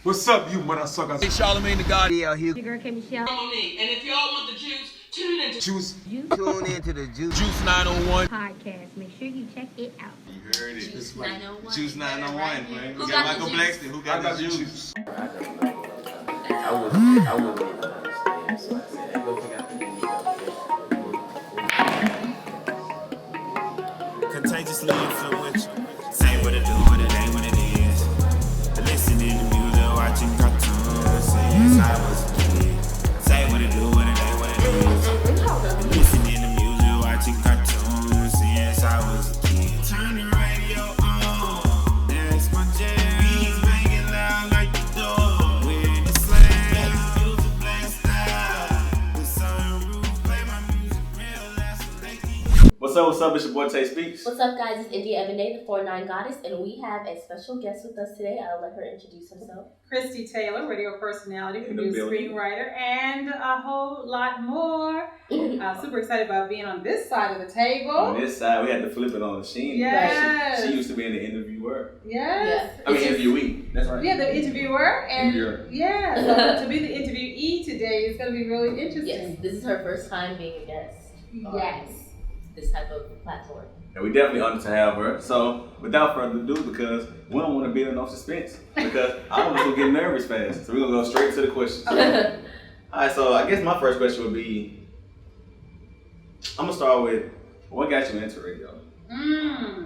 What's up, you motherfuckers? Hey, Charlamagne the God. Yeah, Your girl K. Michelle. And if y'all want the juice, tune into Juice. tune into the Juice. Juice 901. Podcast. Make sure you check it out. You heard it. Juice 901. Juice 901, Right. man. Who We got got the Michael juice? Blackston. Who got the juice? I wouldn't understand, so I said, go pick out the music. Contagiously influential. Say what it do, but it ain't what it is. Listening to music, watching cartoons since I was a kid. Say what it do, but it ain't what it is. Listening to music, watching cartoons since I was a kid. Turn the radio on, that's my jam. Beats banging loud like the door. When it slams, music blast out. The sunroof, play my music real loud so they can. What's up? It's your boy Tay Speaks. What's up, guys? It's India Ebony, the 4-9 Goddess, and we have a special guest with us today. I'll let her introduce herself. Christie Taylor, radio personality, In the producer, building. screenwriter, and a whole lot more. Super excited about being on this side of the table. On this side, we had to flip it on Sheen. Yes. She used to be in the interviewer. Yes. I mean, interviewee. That's right. Yeah, the interviewer. And Interviewer. yeah, so to be the interviewee today is going to be really interesting. Yes, this is her first time being a guest. on Yes. This type of platform. And we definitely honored to have her. So, without further ado, because we don't want to build no suspense, because I want us to get nervous fast. So we're going to go straight to the questions. Okay. All right, so I guess my first question would be, I'm going to start with, what got you into radio?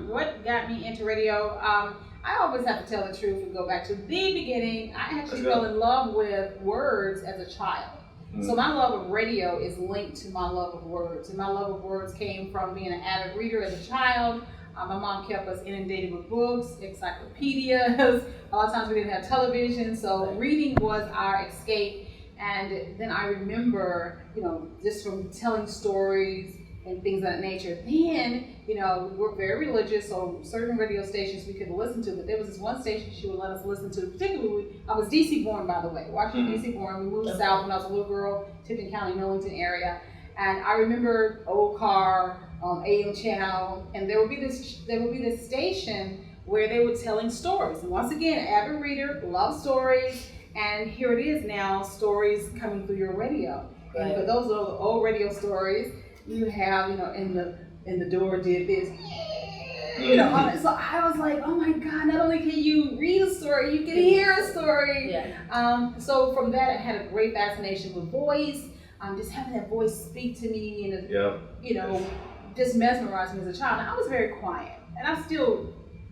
What got me into radio? I always have to tell the truth and go back to the beginning. I actually Let's go. fell in love with words as a child. So my love of radio is linked to my love of words. And my love of words came from being an avid reader as a child. My mom kept us inundated with books, encyclopedias. A lot of times we didn't have television, so reading was our escape. And then I remember, just from telling stories and things of that nature. Then, we're very religious, so certain radio stations we could listen to, but there was this one station she would let us listen to, particularly, I was DC born, by the way, Washington, DC born. We moved south when I was a little girl, Tipton County, Millington area, and I remember old car, AM channel, and there would be this station where they were telling stories. And once again, avid reader, love stories, and here it is now, stories coming through your radio. Right. And for those of the old radio stories, you have, in the door did this, so I was like, oh my God, not only can you read a story, you can hear a story. Yeah. So from that, I had a great fascination with voice, just having that voice speak to me and, just mesmerized me as a child. And I was very quiet, and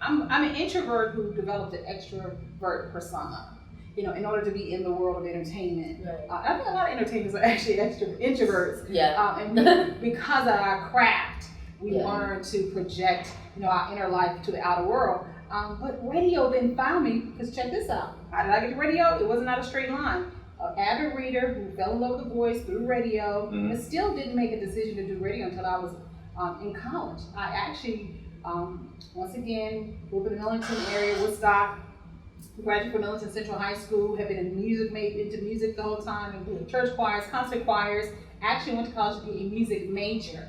I'm an introvert who developed an extrovert persona. In order to be in the world of entertainment. Right. I think a lot of entertainers are actually introverts. Yeah. And because of our craft, we Yeah. learn to project, our inner life to the outer world. But radio then found me, because check this out. How did I get to radio? It was not a straight line. An avid reader who fell in love with the voice through radio, but still didn't make a decision to do radio until I was in college. I actually, once again, grew up in the Millington area, Woodstock, graduated from Millington Central High School, have been into music the whole time, and church choirs, concert choirs. Actually went to college to be a music major.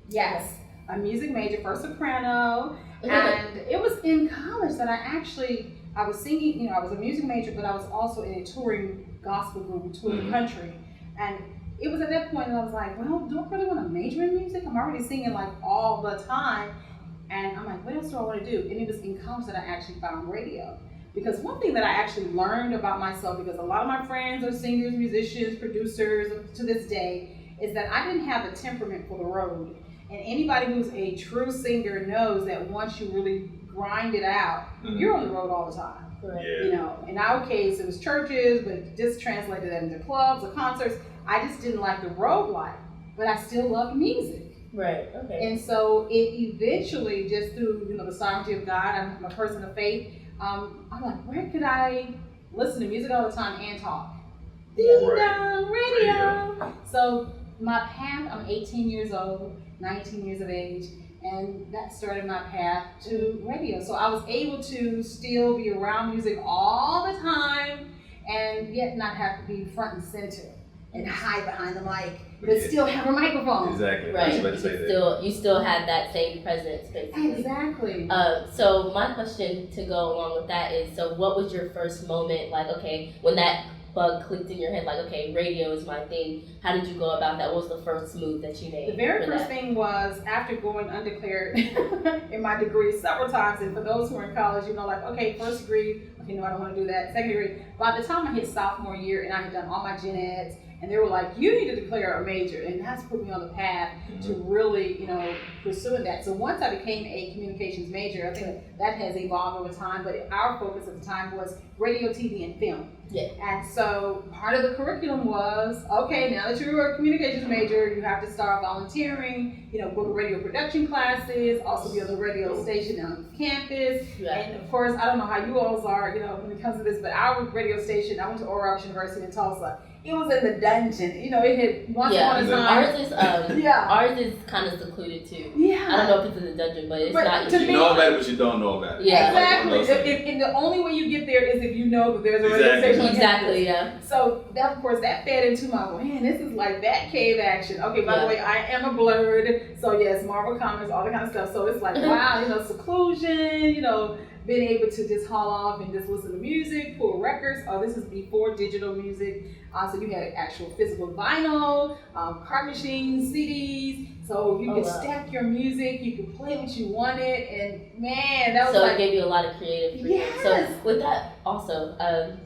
Yes, a music major for soprano. And it was in college that I was singing, I was a music major, but I was also in a touring gospel group, touring the country. And it was at that point that I was like, well, do I really want to major in music? I'm already singing like all the time. And I'm like, what else do I want to do? And it was in college that I actually found radio. Because one thing that I actually learned about myself, because a lot of my friends are singers, musicians, producers to this day, is that I didn't have the temperament for the road. And anybody who's a true singer knows that once you really grind it out, you're on the road all the time. Right. Yeah. In our case, it was churches, but just translated that into clubs or concerts. I just didn't like the road life, but I still loved music. Right. Okay. And so it eventually, just through the sovereignty of God, I'm a person of faith. I'm like, where could I listen to music all the time and talk? Radio. So my path, I'm 18 years old, 19 years of age, and that started my path to radio. So I was able to still be around music all the time and yet not have to be front and center and hide behind the mic but still have a microphone. Exactly. I Right. was about to say that. You still had that same presence, basically. Exactly. So my question to go along with that is, so what was your first moment, like, okay, when that bug clicked in your head, like, okay, radio is my thing. How did you go about that? What was the first move that you made? The very for first that? thing was after going undeclared in my degree several times, and for those who are in college, you know, like, okay, first degree, okay, no, I don't want to do that. Second degree, by the time I hit sophomore year and I had done all my gen eds, and they were like, you need to declare a major, and that's put me on the path to really, you know, pursuing that. So once I became a communications major, I think that has evolved over time, but our focus at the time was radio, TV, and film. Yeah. And so part of the curriculum was, okay, now that you're a communications major, you have to start volunteering, you know, go to radio production classes, also be on the radio station on campus. Yeah. And of course, I don't know how you all are, you know, when it comes to this, but our radio station, I went to Oral Roberts University in Tulsa. It was in the dungeon, you know, it had once upon a time. Ours is ours is kind of secluded too. Yeah. I don't know if it's in the dungeon, but it's But not. to You me- know about it, but you don't know about it. Yeah. Exactly. Like one of those things. And the only way you get there is if you know that there's a radio Exactly. station on Exactly. campus. Yeah. So that, of course, that fed into my, man, this is like that cave action. Okay, by the way, I am a blurred, so yes, Marvel Comics, all that kind of stuff. So it's like, wow, you know, seclusion, you know, being able to just haul off and just listen to music, pull records. Oh, this is before digital music. So you had actual physical vinyl, card machines, CDs. So you could stack your music, you could play what you wanted, and man, that was So like, it gave you a lot of creative freedom. Yes. So with that also,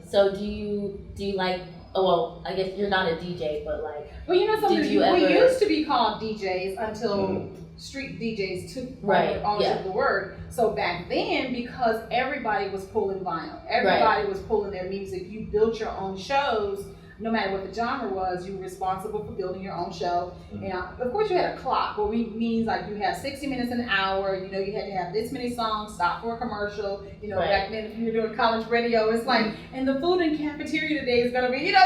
so do you like? Oh, well, I guess you're not a DJ, but like, well, you know something, Did you we ever- used to be called DJs until street DJs took ownership of the word. So back then, because everybody was pulling vinyl, everybody was pulling their music, you built your own shows. No matter what the genre was, you were responsible for building your own show. And of course you had a clock, which means like you have 60 minutes an hour, you know, you had to have this many songs, stop for a commercial. You know, back then if you were doing college radio, it's like, and the food in cafeteria today is gonna be, you know,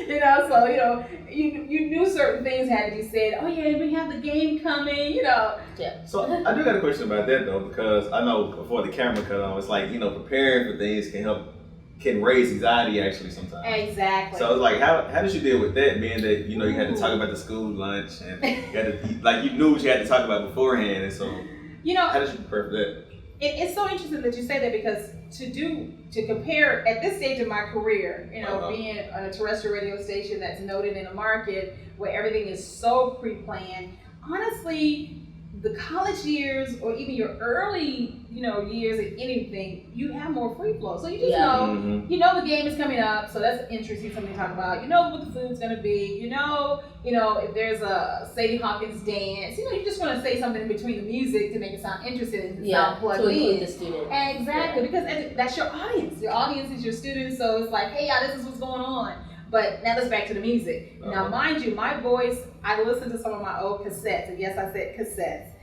you know, so, you know, you knew certain things had to be said. Oh yeah, we have the game coming, you know. yeah. So I do got a question about that though, because I know before the camera cut on, it's like, you know, preparing for things can raise anxiety actually sometimes. Exactly. So it's like, how did you deal with that, being that, you know, you had to talk about the school lunch and you had to, like, you knew what you had to talk about beforehand, and so you know, how did you prepare for that? It's so interesting that you say that, because to compare at this stage of my career, you know, being on a terrestrial radio station that's noted in a market where everything is so pre-planned, honestly, the college years or even your early, you know, years in anything, you have more free flow. So you just know, you know the game is coming up, so that's interesting something to talk about. You know what the food's gonna be. You know if there's a Sadie Hawkins dance. You know, you just want to say something in between the music to make it sound interesting and sound plugged to include in. the student. Exactly, because that's your audience. Your audience is your students, so it's like, hey, y'all, this is what's going on. But now let's back to the music. Now, mind you, my voice, I listened to some of my old cassettes, and yes, I said cassettes.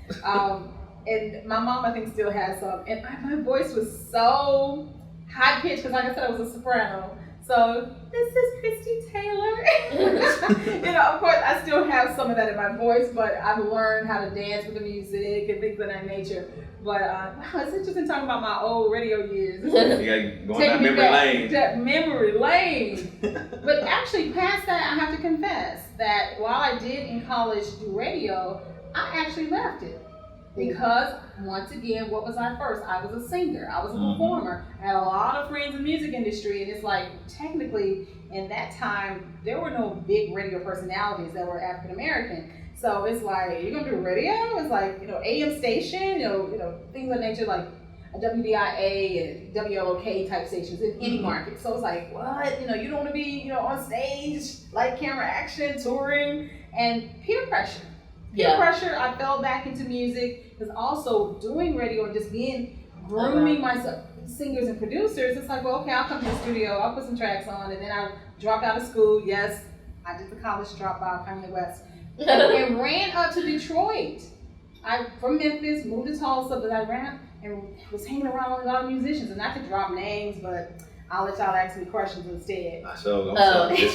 And my mom, I think, still has some. And my voice was so high pitched, because like I said, I was a soprano. So, this is Christie Taylor. You know, of course, I still have some of that in my voice, but I've learned how to dance with the music and things of that nature. But wow, it's interesting talking about my old radio years. You got going down memory lane. That memory lane. But actually, past that, I have to confess that while I did in college do radio, I actually left it. Because, once again, what was I first? I was a singer. I was a performer. I had a lot of friends in the music industry, and it's like, technically, in that time, there were no big radio personalities that were African American. So it's like, you're gonna do radio? It's like, you know, AM station, you know, things of that nature, like a WDIA and WLOK type stations in any market. So it's like, what? You know, you don't want to be, you know, on stage, light camera action, touring, and peer pressure. Peer pressure, I fell back into music, because also doing radio and just grooming myself, singers and producers, it's like, well, okay, I'll come to the studio, I'll put some tracks on, and then I'll drop out of school. Yes, I did the college dropout, Kanye West. And ran up to Detroit. I from Memphis, moved to Tulsa, but I ran and was hanging around with a lot of musicians. And not to drop names, but I'll let y'all ask me questions instead. It's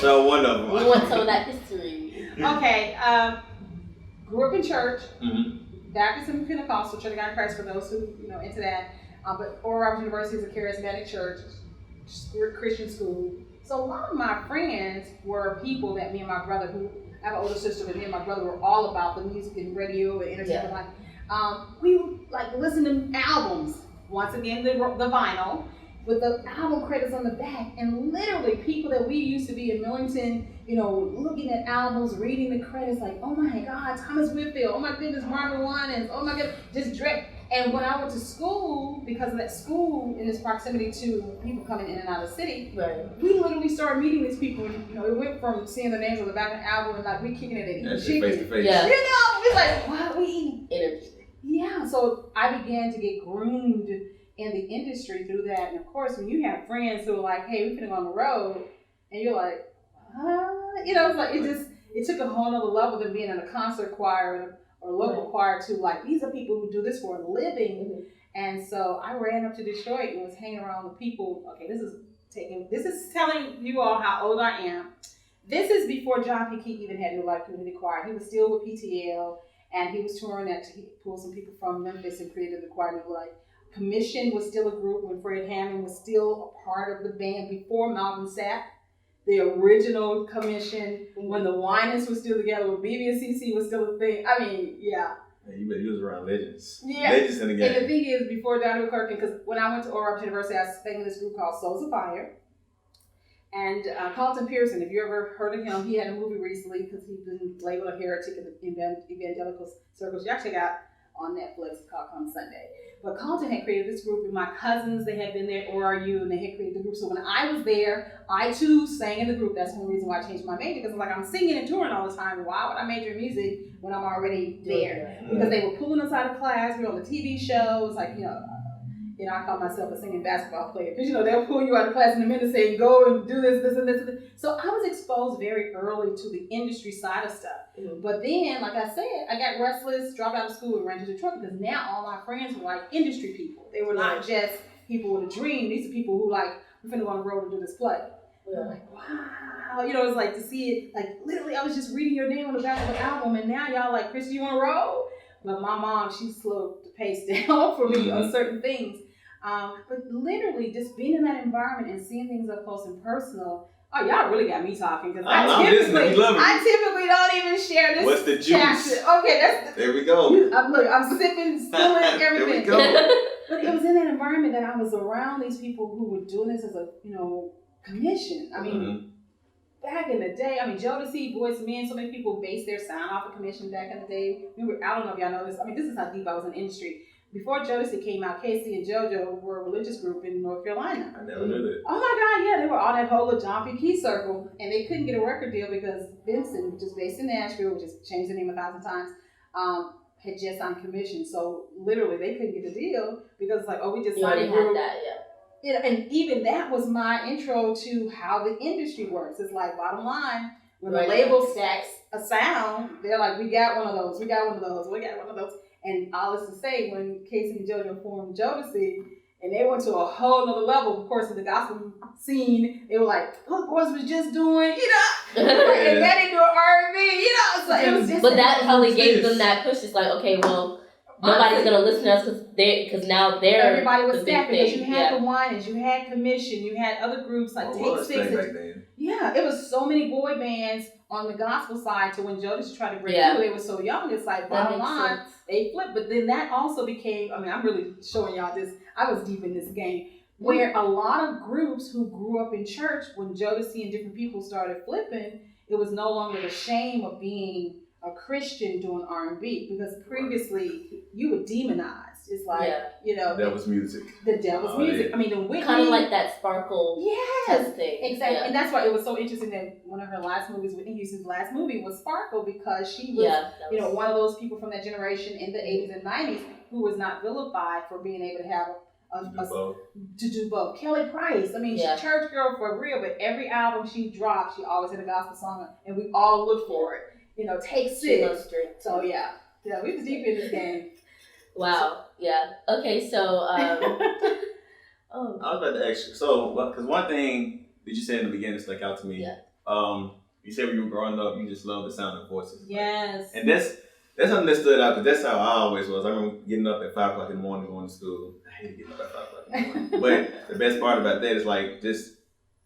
so one of them. We want some of that history. Okay, grew up in church, Baptist and Pentecostal, Church of God in Christ for those who into that. But Oral Roberts University is a charismatic church, Christian school. So a lot of my friends were people that me and my brother, who I have an older sister, but me and my brother were all about the music and radio and entertainment. We would like listen to albums. Once again, the vinyl with the album credits on the back, and literally people that we used to be in Millington, looking at albums, reading the credits, like, oh my God, Thomas Whitfield, oh my goodness, Marvin Winans, oh my God, just dread. And when I went to school, because of that school in its proximity to people coming in and out of the city, we literally started meeting these people. And, it went from seeing the names on the back of the album and like we kicking it and eating chicken. Face to face. Yeah. It's like, why are we eating? Energy. Yeah, so I began to get groomed in the industry through that. And of course, when you have friends who are like, hey, we're finna go on the road, and you're like, it's like it took a whole nother level than being in a concert choir or local choir to like, these are people who do this for a living. Mm-hmm. And so I ran up to Detroit and was hanging around with people. Okay, this is telling you all how old I am. This is before John P. Keith even had New Life Community Choir. He was still with PTL, and he was touring that. He pulled some people from Memphis and created the choir New Life. Commission was still a group when Fred Hammond was still a part of the band before Malcolm Sapp. The original Commission, when the Winans was still together, when BB and CC was still a thing. I mean, yeah. Man, you was around legends. Yeah. Legends in the game. And the thing is, before Donnie McClurkin, because when I went to Oral Roberts University, I was staying in this group called Souls of Fire. And Carlton Pearson, if you ever heard of him, he had a movie recently because he's been labeled a heretic in the evangelical circles. Y'all check out on Netflix. It's called Come Sunday. But Carlton had created this group, and my cousins, they had been there at ORU, and they had created the group. So when I was there, I too sang in the group. That's one reason why I changed my major, because I'm singing and touring all the time. Why would I major in music when I'm already there? Because they were pulling us out of class. We were on the TV shows, like, I call myself a singing basketball player. Because, they'll pull you out of class in a minute and say, go and do this, and this. So I was exposed very early to the industry side of stuff. Mm-hmm. But then, like I said, I got restless, dropped out of school, and ran to Detroit because now all my friends were like industry people. They were not just people with a dream. These are people who like, we're finna go on the road and do this play. I'm like, wow. It's like to see it, like literally I was just reading your name on the back of the album, and now y'all like, Christie, you want to roll? But my mom, she slowed the pace down for me on certain things. But literally just being in that environment and seeing things up close and personal. Oh, y'all really got me talking because I typically don't even share this. What's the juice? Chapter. Okay, there we go. I'm sipping, spilling everything. There we go. But it was in that environment that I was around these people who were doing this as a commission. I mean, back in the day, Jodeci, Boyz II Men, so many people based their sound off of commission back in the day. I don't know if y'all know this. This is how deep I was in the industry. Before Jodeci came out, Casey and JoJo were a religious group in North Carolina. I never knew that. Oh my God, yeah, they were on that whole John P. Keith circle, and they couldn't get a record deal because Vincent, which is based in Nashville, which has changed the name 1,000 times, had just signed commission. So literally, they couldn't get a deal because it's like, we just signed a group. And even that was my intro to how the industry works. It's like, bottom line, when the label stacks a sound, they're like, we got one of those, we got one of those, we got one of those. And all this to say, when Casey and JoJo formed Jodeci, and they went to a whole nother level, of course, in the gospel scene, they were like, Hook Boys was just doing, and that didn't do an R&B, so it was just. But that probably gave them that push. It's like, okay, well, nobody's gonna listen to us because now they're everybody was the stacked big because you had the Winans, you had Commission, you had other groups like Take Six. Yeah, it was so many boy bands on the gospel side to when Jodeci tried to break through. They were so young. It's like bottom line, they flipped. But then that also became. I'm really showing y'all this. I was deep in this game where a lot of groups who grew up in church when Jodeci and different people started flipping, it was no longer the shame of being a Christian doing R&B because previously you were demonized. It's like, devil's music. The devil's music. The Whitney. Kind of like that sparkle type thing. Exactly. Yeah. And that's why it was so interesting that one of her last movies, Whitney Houston's last movie, was Sparkle because she was, one of those people from that generation in the 80s and 90s who was not vilified for being able to have to do both. Kelly Price, she's a church girl for real, but every album she dropped, she always had a gospel song, and we all looked for it. Take Six. So we was deep in this game. Wow. Yeah. Okay. So. I was about to ask you. So, because one thing that you said in the beginning stuck out to me. Yeah. You said when you were growing up, you just loved the sound of voices. Yes. And that's something that stood out because that's how I always was. I remember getting up at 5 o'clock in the morning going to school. I hated getting up at 5 o'clock in the morning. But the best part about that is like just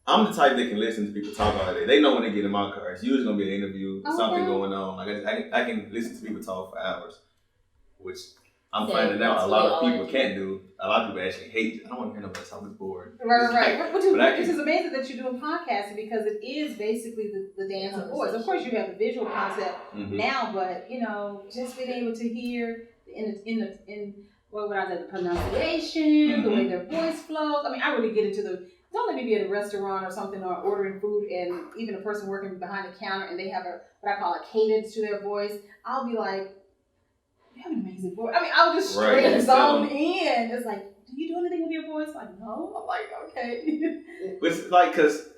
I'm the type that can listen to people talk all day. They know when they get in my car. It's usually gonna be an interview, something going on. Like I can listen to people talk for hours, which I'm finding out a lot of people can't do. A lot of people actually hate it. I don't want to hear nobody talk. It's boring. Right. Which is amazing that you're doing podcasting because it is basically the dance of voice. Of course, you have the visual concept now, but just being able to hear in what would I say, the pronunciation, the way their voice flows. I mean, I really get into the. Don't let me be at a restaurant or something or ordering food and even a person working behind the counter and they have what I call a cadence to their voice. I'll be like, you have an amazing voice. I mean, I'll just straight zone in. It's like, do you do anything with your voice? Like, no. I'm like, okay. It's like, cause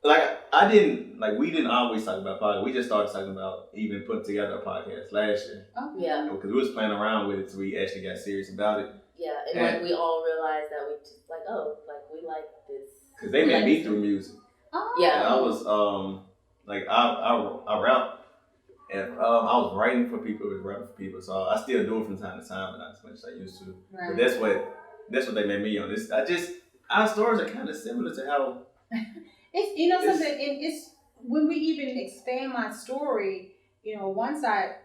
I didn't, we didn't always talk about podcasts. We just started talking about even putting together a podcast last year. Oh. Yeah. Because we was playing around with it so we actually got serious about it. Yeah, and we all realized that we just we like this. Because they met me through music. Oh. Yeah. And I was, I rap. And I was writing for people, rapping for people, so I still do it from time to time, but not as much as I used to. Right. But that's what they made me on. This, our stories are kind of similar to how. Something. It's when we even expand my story. Once I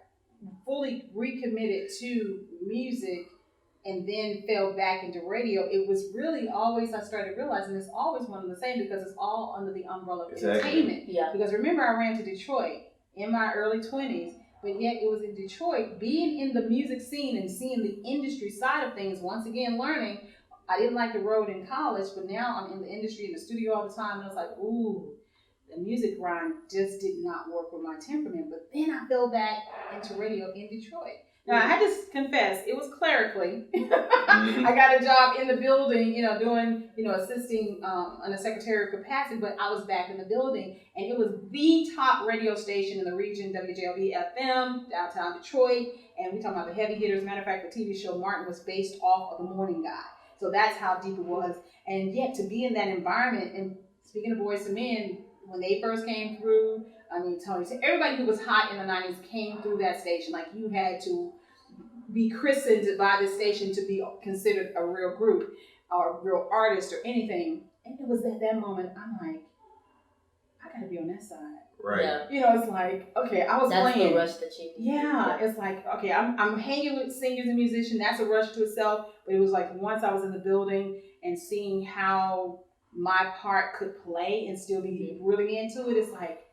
fully recommitted to music, and then fell back into radio, it was really always, I started realizing it's always one and the same because it's all under the umbrella of entertainment. Yeah. Because remember, I ran to Detroit in my early 20s, but yet it was in Detroit, being in the music scene and seeing the industry side of things, once again learning. I didn't like the road in college, but now I'm in the industry, in the studio all the time, and I was like, ooh, the music grind just did not work with my temperament. But then I fell back into radio in Detroit. Now, I had to confess, it was clerically. I got a job in the building, doing, assisting in a secretarial capacity, but I was back in the building, and it was the top radio station in the region, WJLB FM, downtown Detroit, and we talking about the heavy hitters. Matter of fact, the TV show Martin was based off of The Morning Guy, so that's how deep it was. And yet, to be in that environment, and speaking of Boys to Men, when they first came through, Tony, so everybody who was hot in the 90s came through that station. Like, you had to be christened by this station to be considered a real group or a real artist or anything. And it was at that moment, I'm like, I gotta be on that side. Right. Yeah. It's like, okay, I was that's playing. That's the rush that you Yeah, it's like, okay, I'm hanging with singers and musicians. That's a rush to itself. But it was like, once I was in the building and seeing how my part could play and still be really into it, it's like,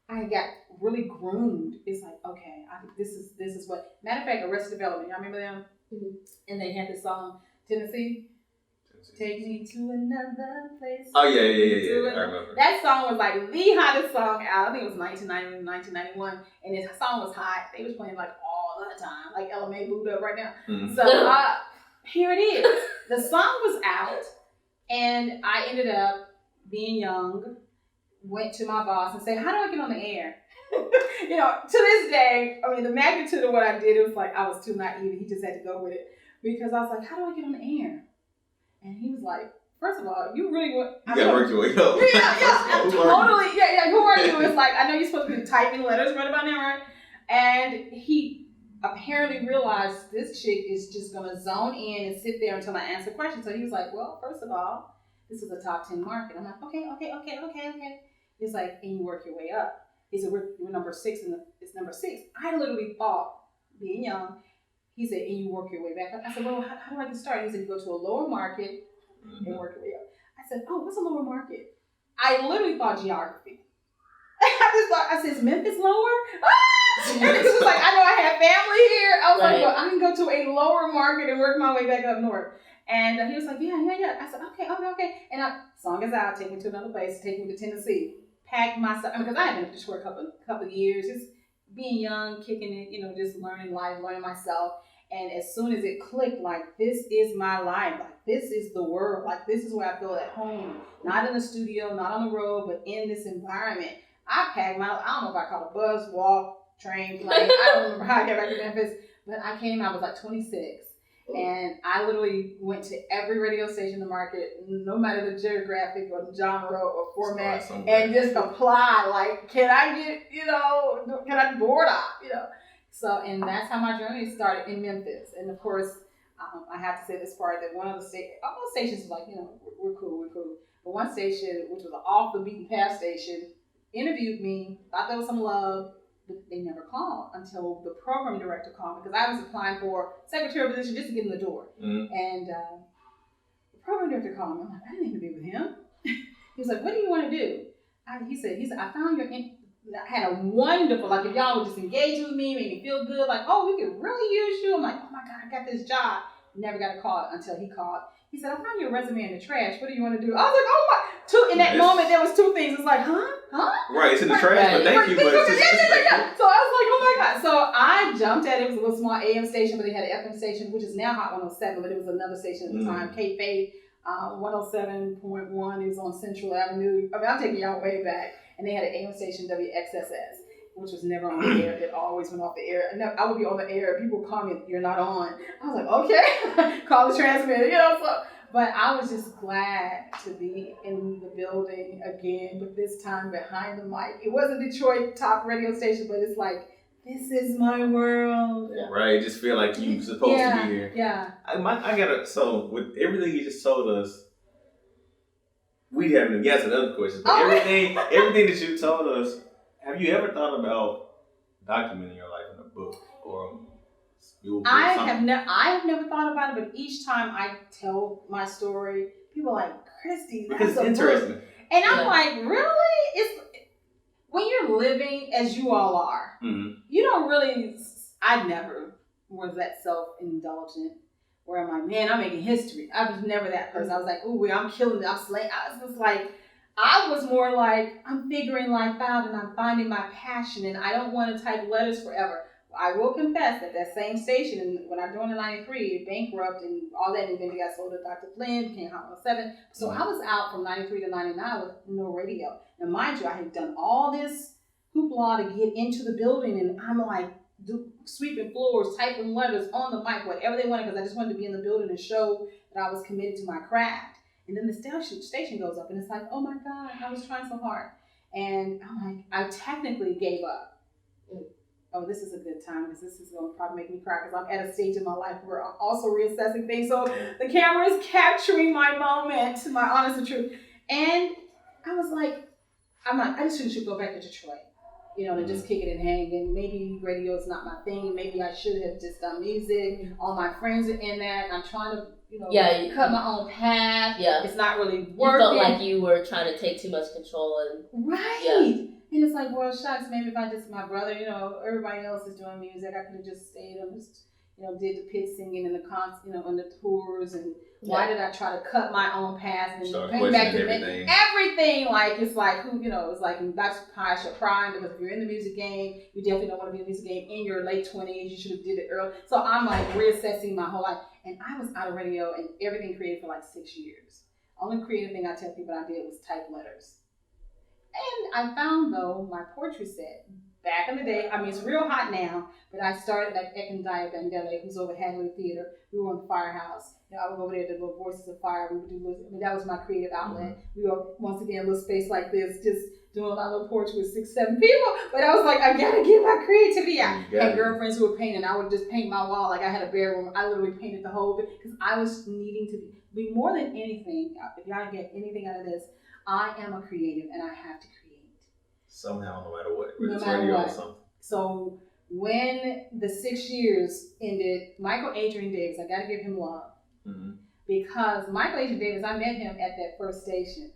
I got really groomed. It's like, okay, this is what. Matter of fact, Arrested Development. Y'all remember them? Mm-hmm. And they had this song, Tennessee. Take me to another place. Oh yeah. I remember. That song was like the hottest song out. I think it was 1990, 1991, and this song was hot. They was playing all the time, like LMA booed up right now. Mm-hmm. So here it is. The song was out, and I ended up being young. Went to my boss and said, how do I get on the air? To this day, the magnitude of what I did, it was like I was too naive. He just had to go with it. Because I was like, how do I get on the air? And he was like, first of all, you really want... You gotta work your way up. Yeah, totally. Yeah, who are you? It's like, I know you're supposed to be typing letters right about now, right? And he apparently realized this chick is just going to zone in and sit there until I answer questions. So he was like, well, first of all, this is a top 10 market. I'm like, okay. He's like, and you work your way up. He said, we're number 6, and it's number 6. I literally thought, being young, he said, and you work your way back up. I said, well, how do I get started? He said, you go to a lower market and work your way up. I said, oh, what's a lower market? I literally thought geography. I said, is Memphis lower? And he was like, I know I have family here. I was like, well, I can go to a lower market and work my way back up north. And he was like, yeah. I said, okay. And song is out, take me to another place, take me to Tennessee. Packed myself, because I had been in Detroit a couple of years, just being young, kicking it, just learning life, learning myself. And as soon as it clicked, like, this is my life, like, this is the world, like, this is where I feel at home. Not in the studio, not on the road, but in this environment. I packed I don't know if I caught a bus, walk, train, plane. I don't remember how I got back to Memphis, but I was like 26. And I literally went to every radio station in the market, no matter the geographic or genre or format, and just apply. Like, can I get, can I board up, So, and that's how my journey started in Memphis. And of course, I have to say this part that one of the all those stations was like, we're cool. But one station, which was an off the beaten path station, interviewed me, thought there was some love, but they never called until the program director called me because I was applying for secretary position just to get in the door. And the program director called me. I'm like, I didn't interview with him. He was like, what do you want to do? He said, I found your. I had a wonderful, like if y'all would just engage with me, make me feel good, like, oh, we could really use you. I'm like, oh my God, I got this job. Never got a call until he called. He said, I found your resume in the trash. What do you want to do? I was like, oh my. In that moment, there was two things. It's like, huh? Right, it's in the trash, but thank you. But so I was like, oh my God. So I jumped at it. It was a little small AM station, but they had an FM station, which is now Hot 107, but it was another station at the time, K-Faith, 107.1. It was on Central Avenue. I mean, I'm taking y'all way back. And they had an AM station, WXSS, which was never on the air. It always went off the air. And I would be on the air. People would call me, you're not on. I was like, okay. Call the transmitter, So, but I was just glad to be in the building again, but this time behind the mic. It wasn't Detroit top radio station, but it's like, this is my world. Right, just feel like you're supposed to be here. Yeah. So with everything you just told us, we haven't even answered other questions, but everything that you told us, have you ever thought about documenting your life in a book or I have never thought about it, but each time I tell my story, people are like, Christie, that's because it's interesting. Book. And I'm like, really? It's when you're living as you all are, you don't really. I never was that self-indulgent. Where I'm like, man, I'm making history. I was never that person. I was like, ooh, I'm killing it. I'm slaying. I was just like, I was more like, I'm figuring life out and I'm finding my passion and I don't want to type letters forever. I will confess that same station, and when I joined in 93, it bankrupt and all that, and then it got sold to Dr. Flynn, became Hot 107. So I was out from 93 to 99 with no radio. Now, mind you, I had done all this hoopla to get into the building, and I'm like, sweeping floors, typing letters on the mic, whatever they wanted, because I just wanted to be in the building and show that I was committed to my craft. And then the station goes up, and it's like, oh my God, I was trying so hard. And I'm like, I technically gave up. Oh, this is a good time, because this is going to probably make me cry, because I'm at a stage in my life where I'm also reassessing things. So the camera is capturing my moment, my honest and truth. And I was like, I just should go back to Detroit. To just kick it and hang, and maybe radio is not my thing. Maybe I should have just done music. All my friends are in that. I'm trying to, cut my own path. Yeah, it's not really working. You felt like you were trying to take too much control, and and it's like, well, shucks, maybe if I just my brother, everybody else is doing music. I could have just stayed and just, did the pit singing and the and the tours and. Why did I try to cut my own path and came back to everything? Like, it's like, it's like, that's how I should prime, because if you're in the music game, you definitely don't want to be in the music game in your late 20s. You should have did it early. So I'm like reassessing my whole life. And I was out of radio and everything created for like 6 years. Only creative thing I tell people I did was type letters. And I found, though, my poetry set. Back in the day, it's real hot now, but I started like Ekandaya Bandele, who's over Hadley Theater. We were on the Firehouse. I would go over there to the Voices of Fire. We would do that was my creative outlet. We were, once again, a little space like this, just doing a little poetry with 6-7 people. But I was like, I gotta get my creativity out. I had girlfriends who were painting. I would just paint my wall like I had a bare room. I literally painted the whole bit because I was needing to be more than anything. If y'all get anything out of this, I am a creative and I have to create. Somehow, no matter what, whether it's radio or something. So when the 6 years ended, Michael Adrian Davis, I got to give him love. Because Michael Adrian Davis, I met him at that first station.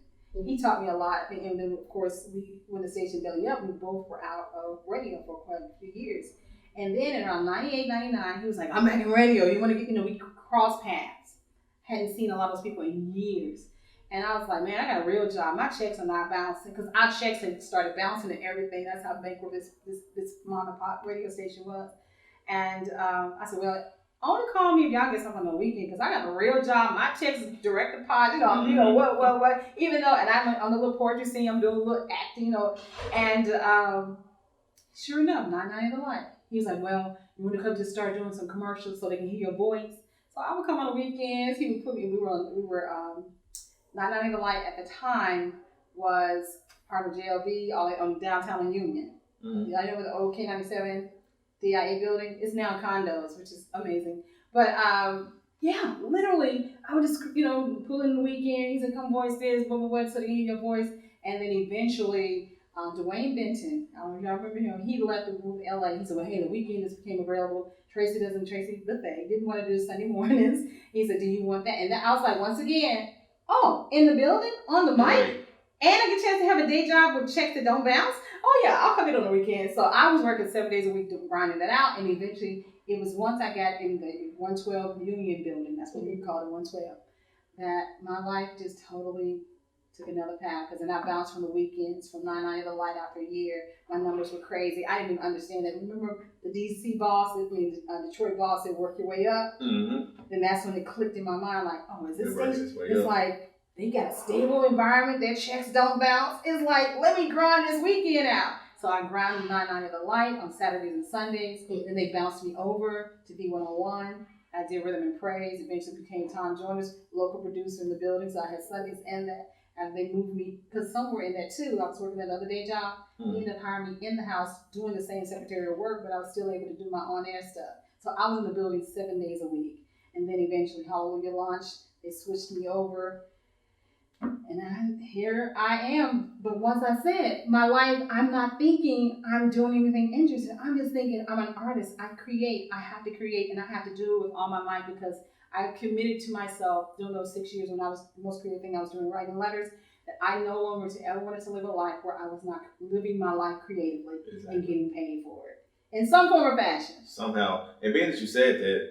He taught me a lot. And then, of course, when the station belly up, we both were out of radio for quite a few years. And then around 98, 99, he was like, I'm back in radio. You want to get, we cross paths. Hadn't seen a lot of those people in years. And I was like, man, I got a real job. My checks are not bouncing, because our checks had started bouncing and everything. That's how bankrupt this mom and pop radio station was. And I said, well, only call me if y'all get something on the weekend, because I got a real job. My checks is direct deposit, what. Even though, and I'm on the little poetry scene, I'm doing a little acting, And sure enough, 99 the light. He was like, well, you want to come just start doing some commercials so they can hear your voice? So I would come on the weekends. He would put me. We were 99 the light at the time was part of JLB, all on downtown in Union. I know the old K97 DIA building is now condos, which is amazing. But Yeah, literally. I would just, pull in the weekend. He said, come voice this, blah, blah, blah, so they hear your voice. And then eventually, Dwayne Benton, I don't know if y'all remember him, he left to move to LA. He said, well, hey, the weekend just became available. Tracy the thing, didn't want to do Sunday mornings. He said, do you want that? And then I was like, once again, oh, in the building, on the mic, and I get a chance to have a day job with checks that don't bounce. Oh yeah, I'll come in on the weekend. So I was working 7 days a week grinding that out, and eventually it was once I got in the 112 Union building, that's what we call it, 112, that my life just totally took another path. Because then I bounced from the weekends, from 990 to the light after a year. My numbers were crazy. I didn't even understand that. Remember the DC boss, Detroit boss said, work your way up. Mm-hmm. Then that's when it clicked in my mind, like, oh, is this thing? It's like, they got a stable environment, their checks don't bounce. It's like, let me grind this weekend out. So I grinded 990 to the light on Saturdays and Sundays. Then they bounced me over to B101. I did rhythm and praise. Eventually became Tom Jonas, local producer in the building. So I had Sundays and that. And they moved me, because somewhere in that too, I was working another day job. Mm-hmm. They ended up hiring me in the house doing the same secretarial work, but I was still able to do my on-air stuff. So I was in the building 7 days a week. And then eventually Hallelujah launched. They switched me over. And here I am. But once I said, my life, I'm not thinking I'm doing anything interesting. I'm just thinking I'm an artist. I create. I have to create, and I have to do it with all my might, because I committed to myself during those 6 years when I was the most creative thing I was doing, writing letters, that I no longer ever wanted to live a life where I was not living my life creatively and getting paid for it in some form or fashion. Somehow, and being that you said that,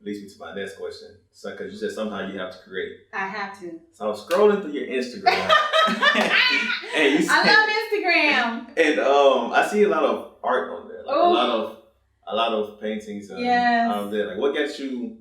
leads me to my next question. So, because you said somehow you have to create. I have to. So I was scrolling through your Instagram. And you said, I love Instagram. And I see a lot of art on there, like a lot of paintings. Yes. There. Like, what got you?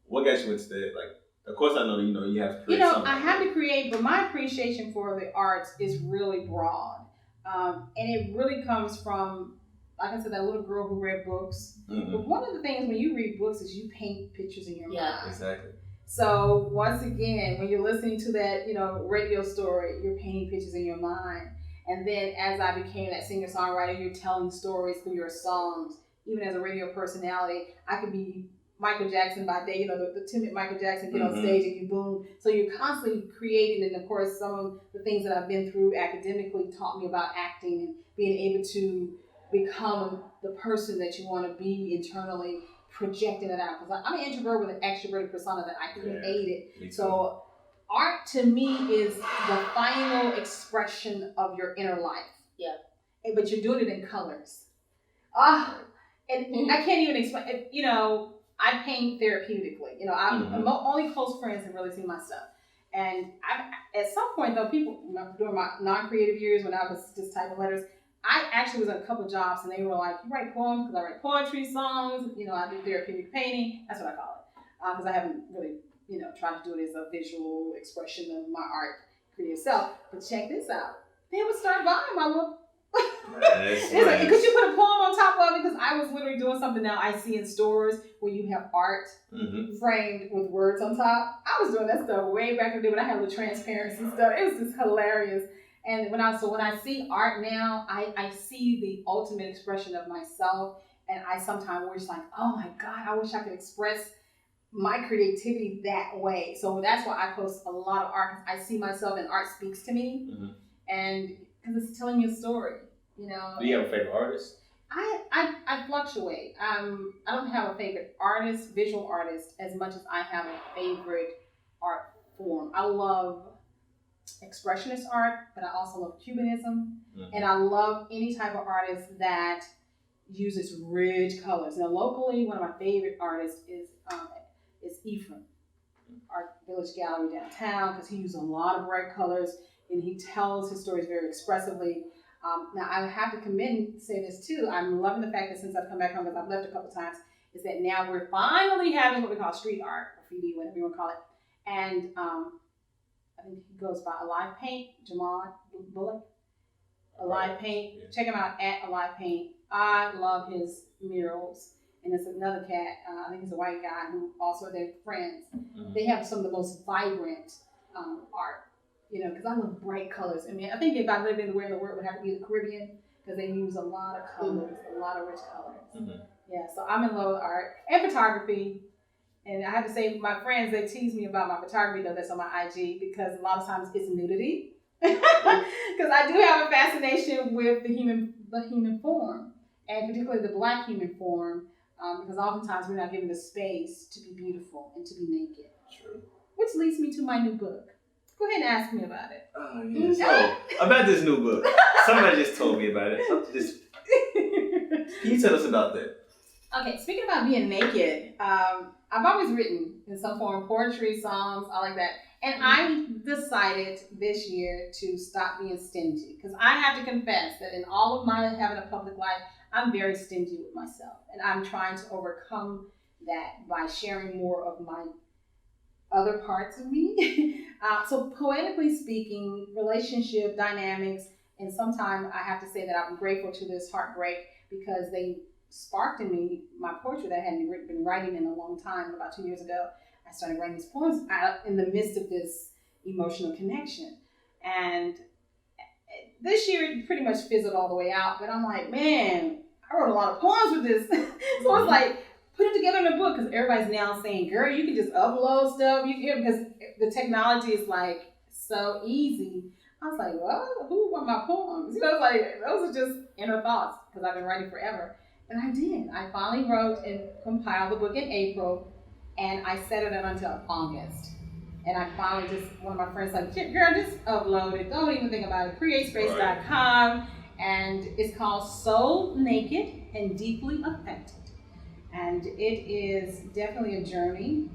What got you into that? Like, of course, I know you have to create. Something I have to create, but my appreciation for the arts is really broad, and it really comes from, like I said, that little girl who read books. Mm-hmm. But one of the things when you read books is you paint pictures in your mind. Exactly. So once again, when you're listening to that, radio story, you're painting pictures in your mind. And then as I became that singer-songwriter, you're telling stories through your songs. Even as a radio personality, I could be Michael Jackson by day, the timid Michael Jackson, get on stage and you boom. So you're constantly creating, and of course some of the things that I've been through academically taught me about acting and being able to become the person that you want to be internally, projecting it out. Because I'm an introvert with an extroverted persona that I created. Yeah, so art to me is the final expression of your inner life. Yeah. But you're doing it in colors. And I can't even explain. I paint therapeutically. I'm only close friends have really seen my stuff. And at some point, though, people during my non-creative years when I was just typing letters, I actually was in a couple jobs, and they were like, "You write poems?" Because I write poetry, songs. I do therapeutic painting. That's what I call it. Because I haven't really, tried to do it as a visual expression of my art, creative self. But check this out. They would start buying my little. It's like, could you put a poem on top of it? Because I was literally doing something now I see in stores where you have art framed with words on top. I was doing that stuff way back in the day when I had the transparency stuff. It was just hilarious. And when I see art now, I see the ultimate expression of myself, and I sometimes wish, like, oh my God, I wish I could express my creativity that way. So that's why I post a lot of art, because I see myself and art speaks to me, and because it's telling me a story. Do you have a favorite artist? I fluctuate. I don't have a favorite artist, visual artist, as much as I have a favorite art form. I love expressionist art, but I also love Cubanism, and I love any type of artist that uses rich colors. Now, locally, one of my favorite artists is Ephraim, Art Village Gallery downtown, because he uses a lot of bright colors and he tells his stories very expressively. Now, I have to say this too. I'm loving the fact that since I've come back home, because I've left a couple times, is that now we're finally having what we call street art, graffiti, whatever you want to call it. And I think he goes by Alive Paint, Jamal Bullock. Alive Paint. Yeah. Check him out at Alive Paint. I love his murals. And there's another cat, I think he's a white guy, who also are their friends. They have some of the most vibrant art. Because I love bright colors. I mean, I think if I lived anywhere in the world, it would have to be the Caribbean, because they use a lot of colors, a lot of rich colors. Yeah, so I'm in love with art and photography. And I have to say, my friends, they tease me about my photography though that's on my IG because a lot of times it's nudity. Because I do have a fascination with the human form, and particularly the Black human form, because oftentimes we're not given the space to be beautiful and to be naked. True. Which leads me to my new book. Go ahead and ask me about it. Oh, yeah. So, about this new book. Somebody just told me about it. Can you tell us about that? Okay, speaking about being naked, I've always written in some form poetry, songs, all like that. And I decided this year to stop being stingy. Because I have to confess that in all of my having a public life, I'm very stingy with myself. And I'm trying to overcome that by sharing more of my other parts of me. So poetically speaking, relationship dynamics, and sometimes I have to say that I'm grateful to this heartbreak because they sparked in me my poetry that I hadn't been writing in a long time. About 2 years ago, I started writing these poems out in the midst of this emotional connection. And this year it pretty much fizzled all the way out, but I'm like, man, I wrote a lot of poems with this. So it's like, put it together in a book, because everybody's now saying, girl, you can just upload stuff. Because the technology is like so easy. I was like, well, who want my poems? It's like, those are just inner thoughts, because I've been writing forever. And I did. I finally wrote and compiled the book in April, and I set it up until August. And I finally one of my friends like, girl, just upload it. Don't even think about it. Createspace.com. And it's called Soul Naked and Deeply Affected. And it is definitely a journey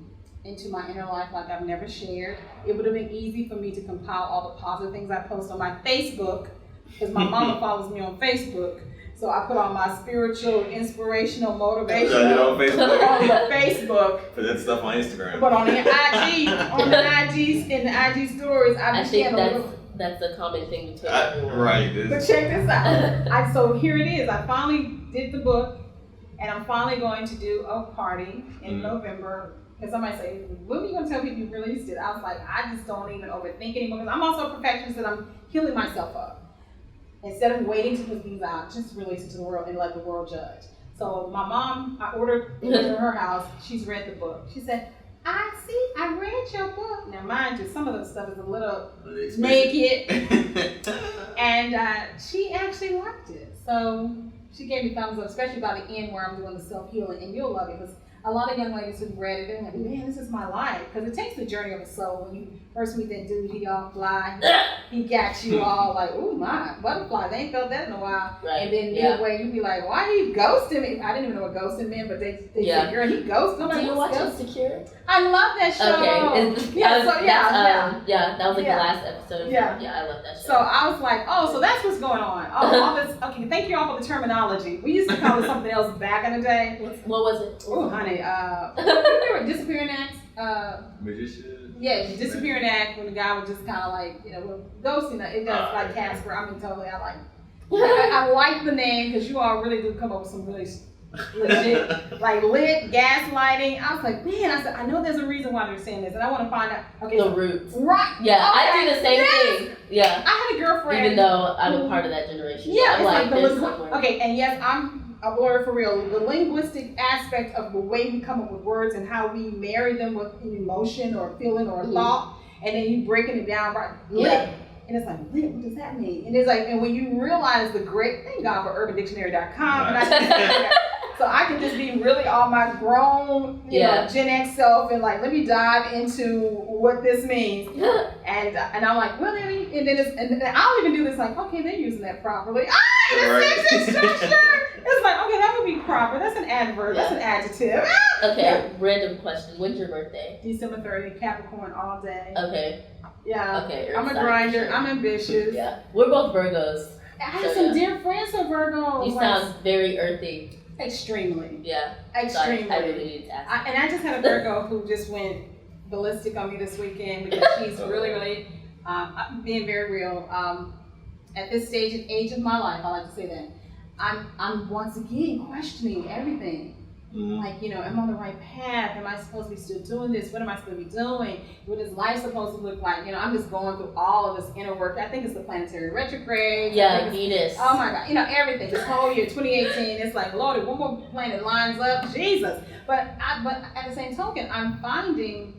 into my inner life like I've never shared. It would have been easy for me to compile all the positive things I post on my Facebook, because my mama follows me on Facebook. So I put all my spiritual, inspirational, motivational on Facebook. on the Facebook. Put that stuff on Instagram. But on the IG, in the IG stories, I think that's a common thing between everyone. Right. But check this out. So here it is. I finally did the book, and I'm finally going to do a party in November. And somebody say, when are you going to tell people you released it? I was like, I just don't even overthink anymore, because I'm also a perfectionist and I'm healing myself up. Instead of waiting to put things out, just release it to the world and let the world judge. So my mom, I ordered it to her house. She's read the book. She said, I read your book. Now mind you, some of the stuff is a little naked. And she actually liked it. So she gave me thumbs up, especially by the end where I'm doing the self-healing. And you'll love it, because a lot of young ladies who've read it, they're like, man, this is my life. Because it takes the journey of a soul. When you first meet that dude, he all fly. He got you all like, ooh, my butterflies. They ain't felt that in a while. Right. And then midway, you be like, why he ghosting me? I didn't even know what ghosting meant, but they said, girl, he ghosted. I'm like, do you watch Ghost? Insecure? I love that show. Okay. Yeah, that was like the last episode. Yeah. Yeah, I love that show. So I was like, oh, so that's what's going on. Oh, all this. Okay, thank you all for the terminology. We used to call it something else back in the day. What was it? Oh, honey. Disappearing acts. Magician. Yeah, disappearing act, when the guy was just kind of like, ghosting. It does like Casper. I mean, totally. I like the name, because you all really do come up with some really legit, like lit gaslighting. I was like, man, I know there's a reason why they're saying this, and I want to find out. Okay, the roots. Right. Yeah, okay. I do the same thing. Yeah. I had a girlfriend. Even though I'm a part of that generation. Yeah, I'm it's like there's somewhere. okay, and yes, I'm a lawyer for real. The linguistic aspect of the way we come up with words and how we marry them with an emotion or feeling or thought, and then you breaking it down right. Yeah. And it's like, what does that mean? And it's like, and when you realize the great, thank God for UrbanDictionary.com, and so I can just be really on my grown, Gen X self, and like, let me dive into what this means. And I'm like, well, and then I'll even do this like, okay, they're using that properly. It's like, okay, that would be proper. That's an adverb. That's an adjective. Okay, random question. When's your birthday? December 30th, Capricorn all day. Okay. Yeah. Okay. I'm a grinder. Sure. I'm ambitious. Yeah. We're both Virgos. I have some dear friends who are Virgos. You sound very earthy. Extremely. Yeah. Extremely. So I really need to ask. And I just had a Virgo who just went ballistic on me this weekend, because she's really, being very real. At this stage and age of my life, I like to say that, I'm once again questioning everything. Like, you know, am I on the right path? Am I supposed to be still doing this? What am I supposed to be doing? What is life supposed to look like? You know, I'm just going through all of this inner work. I think it's the planetary retrograde. Yeah, Venus. Oh my God, you know, everything. This whole year, 2018, it's like, Lord, if one more planet lines up, Jesus. But at the same token, I'm finding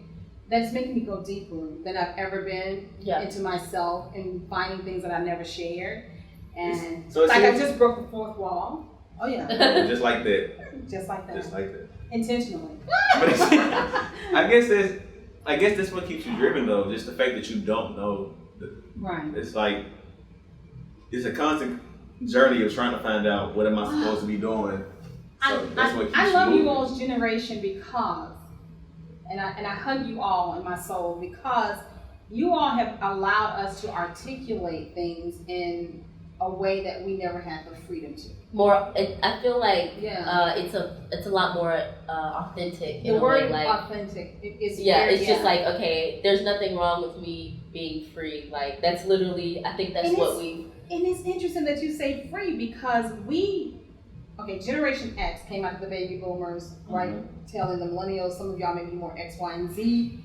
that it's making me go deeper than I've ever been into myself and finding things that I never shared. And so like I just broke the fourth wall. Oh yeah. Just like that. Just like that. Just like that. Intentionally. I guess that's what keeps you driven though. Just the fact that you don't know. Right. It's like it's a constant journey of trying to find out what am I supposed to be doing. So that's what keeps I you love moving. you all's generation because, and I hug you all in my soul because you all have allowed us to articulate things in a way that we never had the freedom to. I feel like it's a lot more authentic in a way. Like authentic is it's just like, okay, there's nothing wrong with me being free. Like that's literally, I think that's what we. And it's interesting that you say free because Generation X came out of the baby boomers, right? Telling the millennials, some of y'all may be more X, Y, and Z.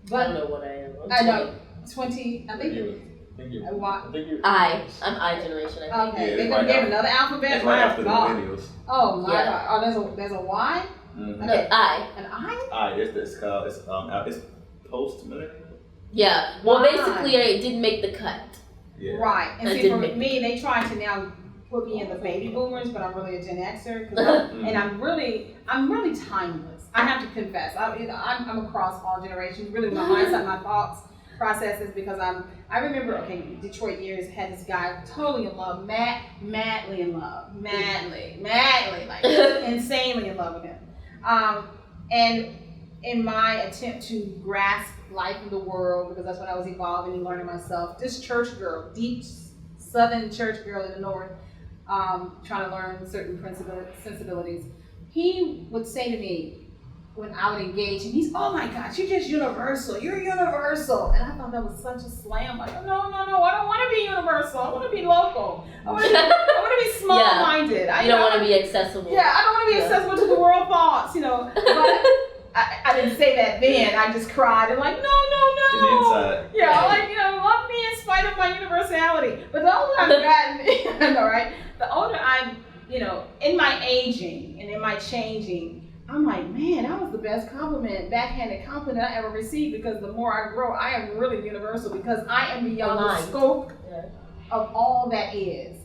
But I don't know what I am. I know 20. I think you're. I'm I generation. I think. Okay, they gave another alphabet. That's right after the millennials. Oh my God! Oh, there's a Y. Mm-hmm. Okay. I. An I. It's called it's post millennial. Yeah. Well, basically, it didn't make the cut. Yeah. Right. And see, for me, they try to now put me in the baby boomers, but I'm really a Gen Xer, and I'm really timeless. I have to confess, I'm across all generations. Really, my mindset, my thoughts, processes, because I remember, Detroit years had this guy totally in love, madly in love, madly, like insanely in love with him. And in my attempt to grasp life in the world, because that's when I was evolving and learning myself, this church girl, deep southern church girl in the north, trying to learn certain sensibilities, he would say to me when I would engage him, oh my gosh, you're just universal, you're universal. And I thought that was such a slam, like, no, I don't want to be universal, I want to be local, I want to be small-minded. You don't want to be accessible. Yeah, I don't want to be accessible to the world thoughts, but I didn't say that then. I just cried and like, no. In the inside. Yeah, like, love me in spite of my universality. But the older I've gotten, I know, right? The older I'm, in my aging and in my changing, I'm like, man, that was the best backhanded compliment I ever received, because the more I grow, I am really universal because I am beyond the scope of all that is.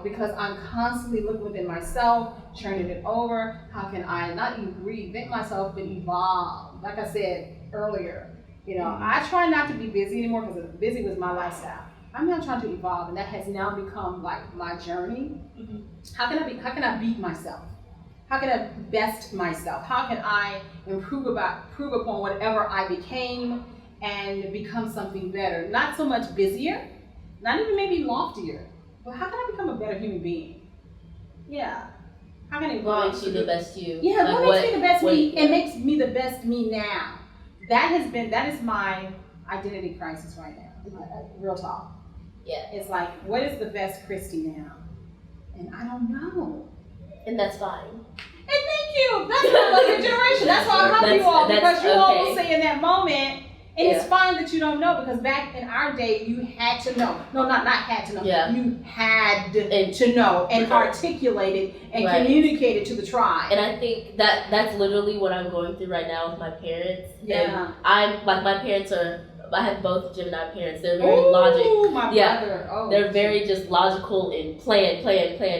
Because I'm constantly looking within myself, turning it over. How can I not even reinvent myself, but evolve? Like I said earlier, I try not to be busy anymore because busy was my lifestyle. I'm now trying to evolve, and that has now become like my journey. Mm-hmm. How can I beat myself? How can I best myself? How can I improve upon whatever I became and become something better? Not so much busier, not even maybe loftier. Well, how can I become a better human being? Yeah. How can I evolve? What makes you the best you? Yeah, what makes me the best me and makes me the best me now? That is my identity crisis right now. Real talk. Yeah. It's like, what is the best Christie now? And I don't know. And that's fine. And thank you. That's why I love your generation. That's why I love you all, because you all will say in that moment. And it's fine that you don't know, because back in our day, you had to know. No, not had to know. Yeah. You had to know and articulate it and communicate it to the tribe. And I think that's literally what I'm going through right now with my parents. Yeah. And I'm like, my parents I have both Gemini parents. They're very logical. My brother. Oh, they're very just logical and plan,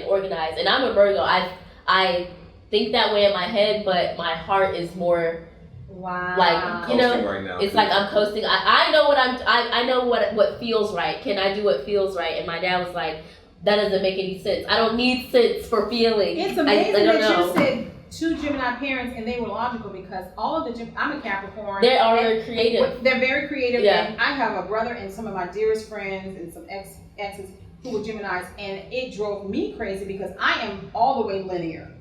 organized. And I'm a Virgo. I think that way in my head, but my heart is more. Wow. Like, right now, it's like I'm coasting. I know I know what feels right. Can I do what feels right? And my dad was like, that doesn't make any sense. I don't need sense for feeling. It's amazing that you said two Gemini parents and they were logical, because all of I'm a Capricorn. They are very creative. They're very creative. Yeah. And I have a brother and some of my dearest friends and some exes who were Geminis, and it drove me crazy because I am all the way linear.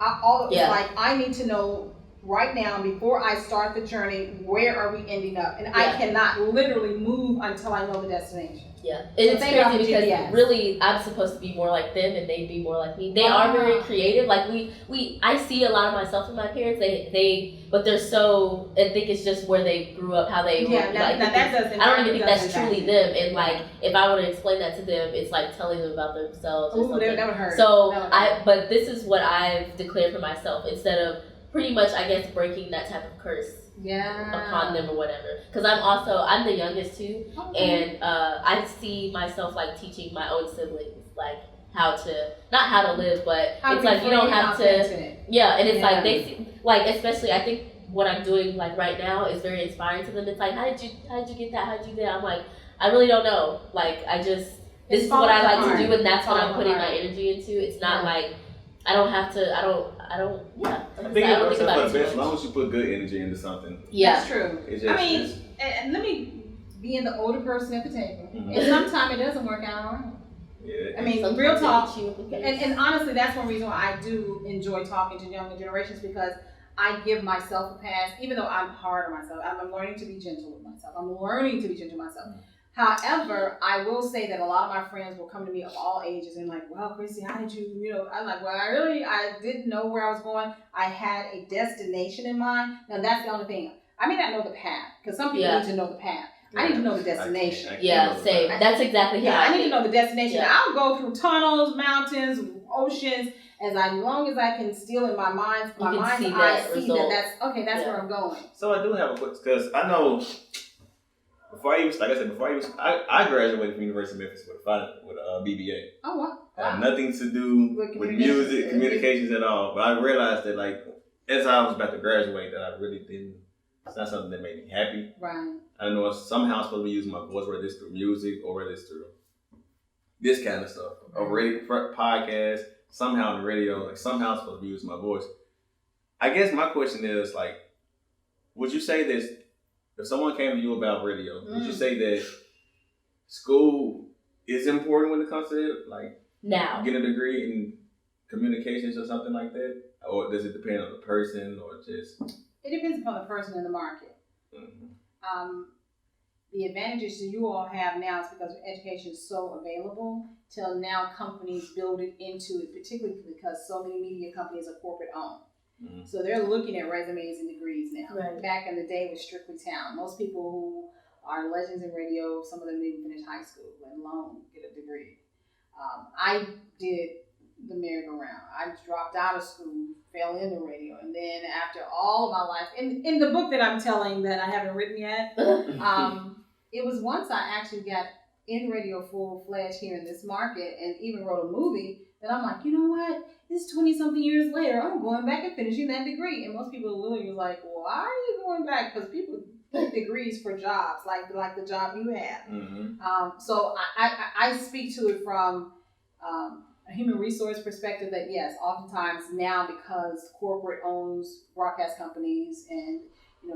It's like I need to know right now, before I start the journey, where are we ending up? And I cannot literally move until I know the destination. Yeah, it's So thank crazy God for because GPS. really I'm supposed to be more like them and they'd be more like me. They are very creative. Like I see a lot of myself in my parents. But they're so. I think it's just where they grew up, how they. Yeah, that doesn't. I don't even think that's truly them. And like, if I were to explain that to them, it's like telling them about themselves. Or something. That would hurt. So but this is what I've declared for myself instead of pretty much, I guess, breaking that type of curse. Upon them or whatever, because I'm the youngest too, and I see myself like teaching my own siblings like not how to live, but it's like you don't have to, and it's like they see, like especially I think what I'm doing like right now is very inspiring to them. It's like how did you get that? How did you do that? I'm like I really don't know. Like this is what I like to do, and that's what I'm putting my energy into. It's not like I don't have to. I don't. Yeah. I think it's for the best as long as you put good energy into something. Yeah, that's true. And let me be the older person at the table. And sometimes it doesn't work out all right. Yeah. I mean, real talk. And honestly, that's one reason why I do enjoy talking to younger generations, because I give myself a pass, even though I'm hard on myself. I'm learning to be gentle with myself. However, I will say that a lot of my friends will come to me of all ages and like, well, Christie, how did you, I'm like, well, I didn't know where I was going. I had a destination in mind. Now, that's the only thing. I may not know the path, because some people need to know the path. I need to know the destination. Same. That's exactly how I need to know the destination. Yeah. I'll go through tunnels, mountains, oceans, as long as I can still in my mind's eye see that's where I'm going. So I do have a question, because I know before I graduated from University of Memphis with a BBA. Oh, wow. Had nothing to do with music, communications at all. But I realized that, like, as I was about to graduate, that I really didn't. It's not something that made me happy. Right. I don't know if somehow I'm supposed to be using my voice, whether it's through music or whether it's through this kind of stuff. A radio podcast, somehow on the radio, like somehow I'm supposed to be using my voice. I guess my question is, like, would you say this? If someone came to you about radio, would you say that school is important when it comes to it? Like, getting a degree in communications or something like that? Or does it depend on the person or just? It depends upon the person in the market. Mm-hmm. The advantages that you all have now is because education is so available till now companies build it into it, particularly because so many media companies are corporate owned. Mm-hmm. So they're looking at resumes and degrees now. Right. Back in the day, it was strictly talent. Most people who are legends in radio, some of them didn't finish high school, let alone get a degree. I did the merry-go-round. I dropped out of school, fell into radio, and then after all of my life, in the book that I'm telling that I haven't written yet, it was once I actually got in radio full-fledged here in this market and even wrote a movie that I'm like, you know what? It's 20-something years later. I'm going back and finishing that degree. And most people literally was like, why are you going back? Because people get degrees for jobs, like the job you have. Mm-hmm. So I speak to it from a human resource perspective that, yes, oftentimes now because corporate owns broadcast companies and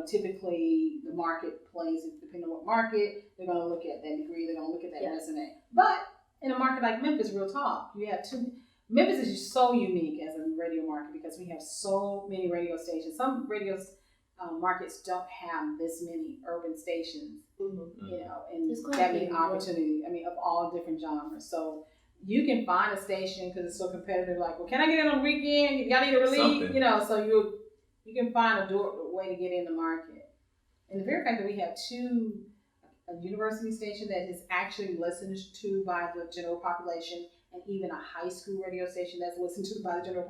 typically the marketplace, depending on what market, they're going to look at that degree, they're going to look at that resume. But in a market like Memphis, real talk, you have Memphis is just so unique as a radio market because we have so many radio stations. Some radio markets don't have this many urban stations, and that many opportunity. I mean, of all different genres. So you can find a station because it's so competitive. Like, well, can I get in on the weekend? Y'all need a relief, So you can find a way to get in the market. And the very fact that we have a university station that is actually listened to by the general population, and even a high school radio station that's listened to by the general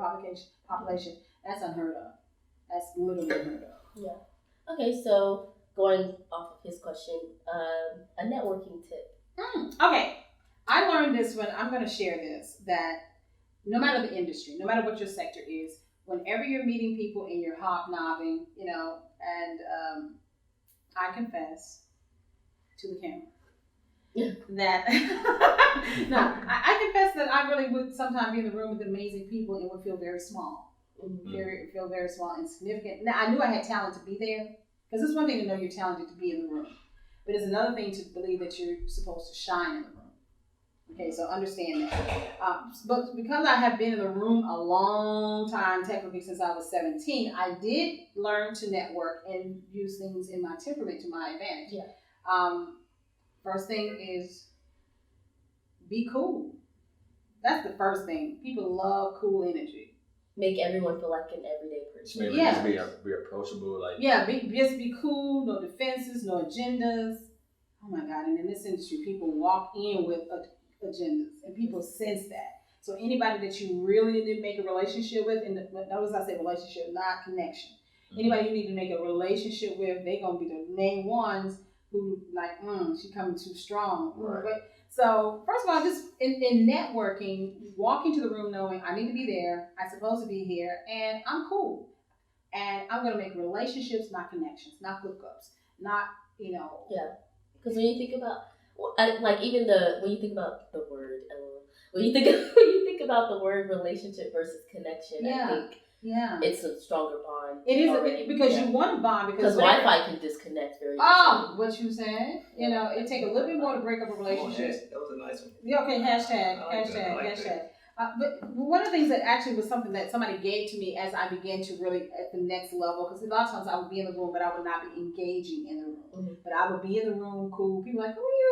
population, that's unheard of. That's literally unheard of. Yeah. Okay, so going off of his question, a networking tip. Okay. I learned this when I'm going to share this, that no matter the industry, no matter what your sector is, whenever you're meeting people and you're hobnobbing, and I confess to the camera that I confess that I really would sometimes be in the room with amazing people and would feel very small, feel very small and insignificant. Now I knew I had talent to be there, because it's one thing to know you're talented to be in the room, but it's another thing to believe that you're supposed to shine in the room. Okay, so understand that. But because I have been in the room a long time, technically since I was 17, I did learn to network and use things in my temperament to my advantage. Yeah. First thing is be cool. That's the first thing. People love cool energy. Make everyone feel like an everyday person. Maybe Yeah. just be approachable, like Just be cool. No defenses, no agendas. Oh my God! And in this industry, people walk in with agendas, and people sense that. So anybody that you really need to make a relationship with, and notice I say relationship, not connection. Anybody you need to make a relationship with, they're gonna be the main ones who like, she coming too strong. Right. But so first of all, just in networking, walk into the room knowing I need to be there, I'm supposed to be here, and I'm cool. And I'm gonna make relationships, not connections, not hookups, not, Yeah. Because when you think about, when you think about the word, when you think about the word relationship versus connection, I think it's a stronger bond. It is already. because you want to bond because Wi-Fi can disconnect very easily. What you said, it take a little bit more to break up a relationship. That was a nice one. Yeah, okay, hashtag. That. But one of the things that actually was something that somebody gave to me as I began to really at the next level, because a lot of times I would be in the room, but I would not be engaging in the room. Mm-hmm. But I would be in the room, cool. People like, who are you?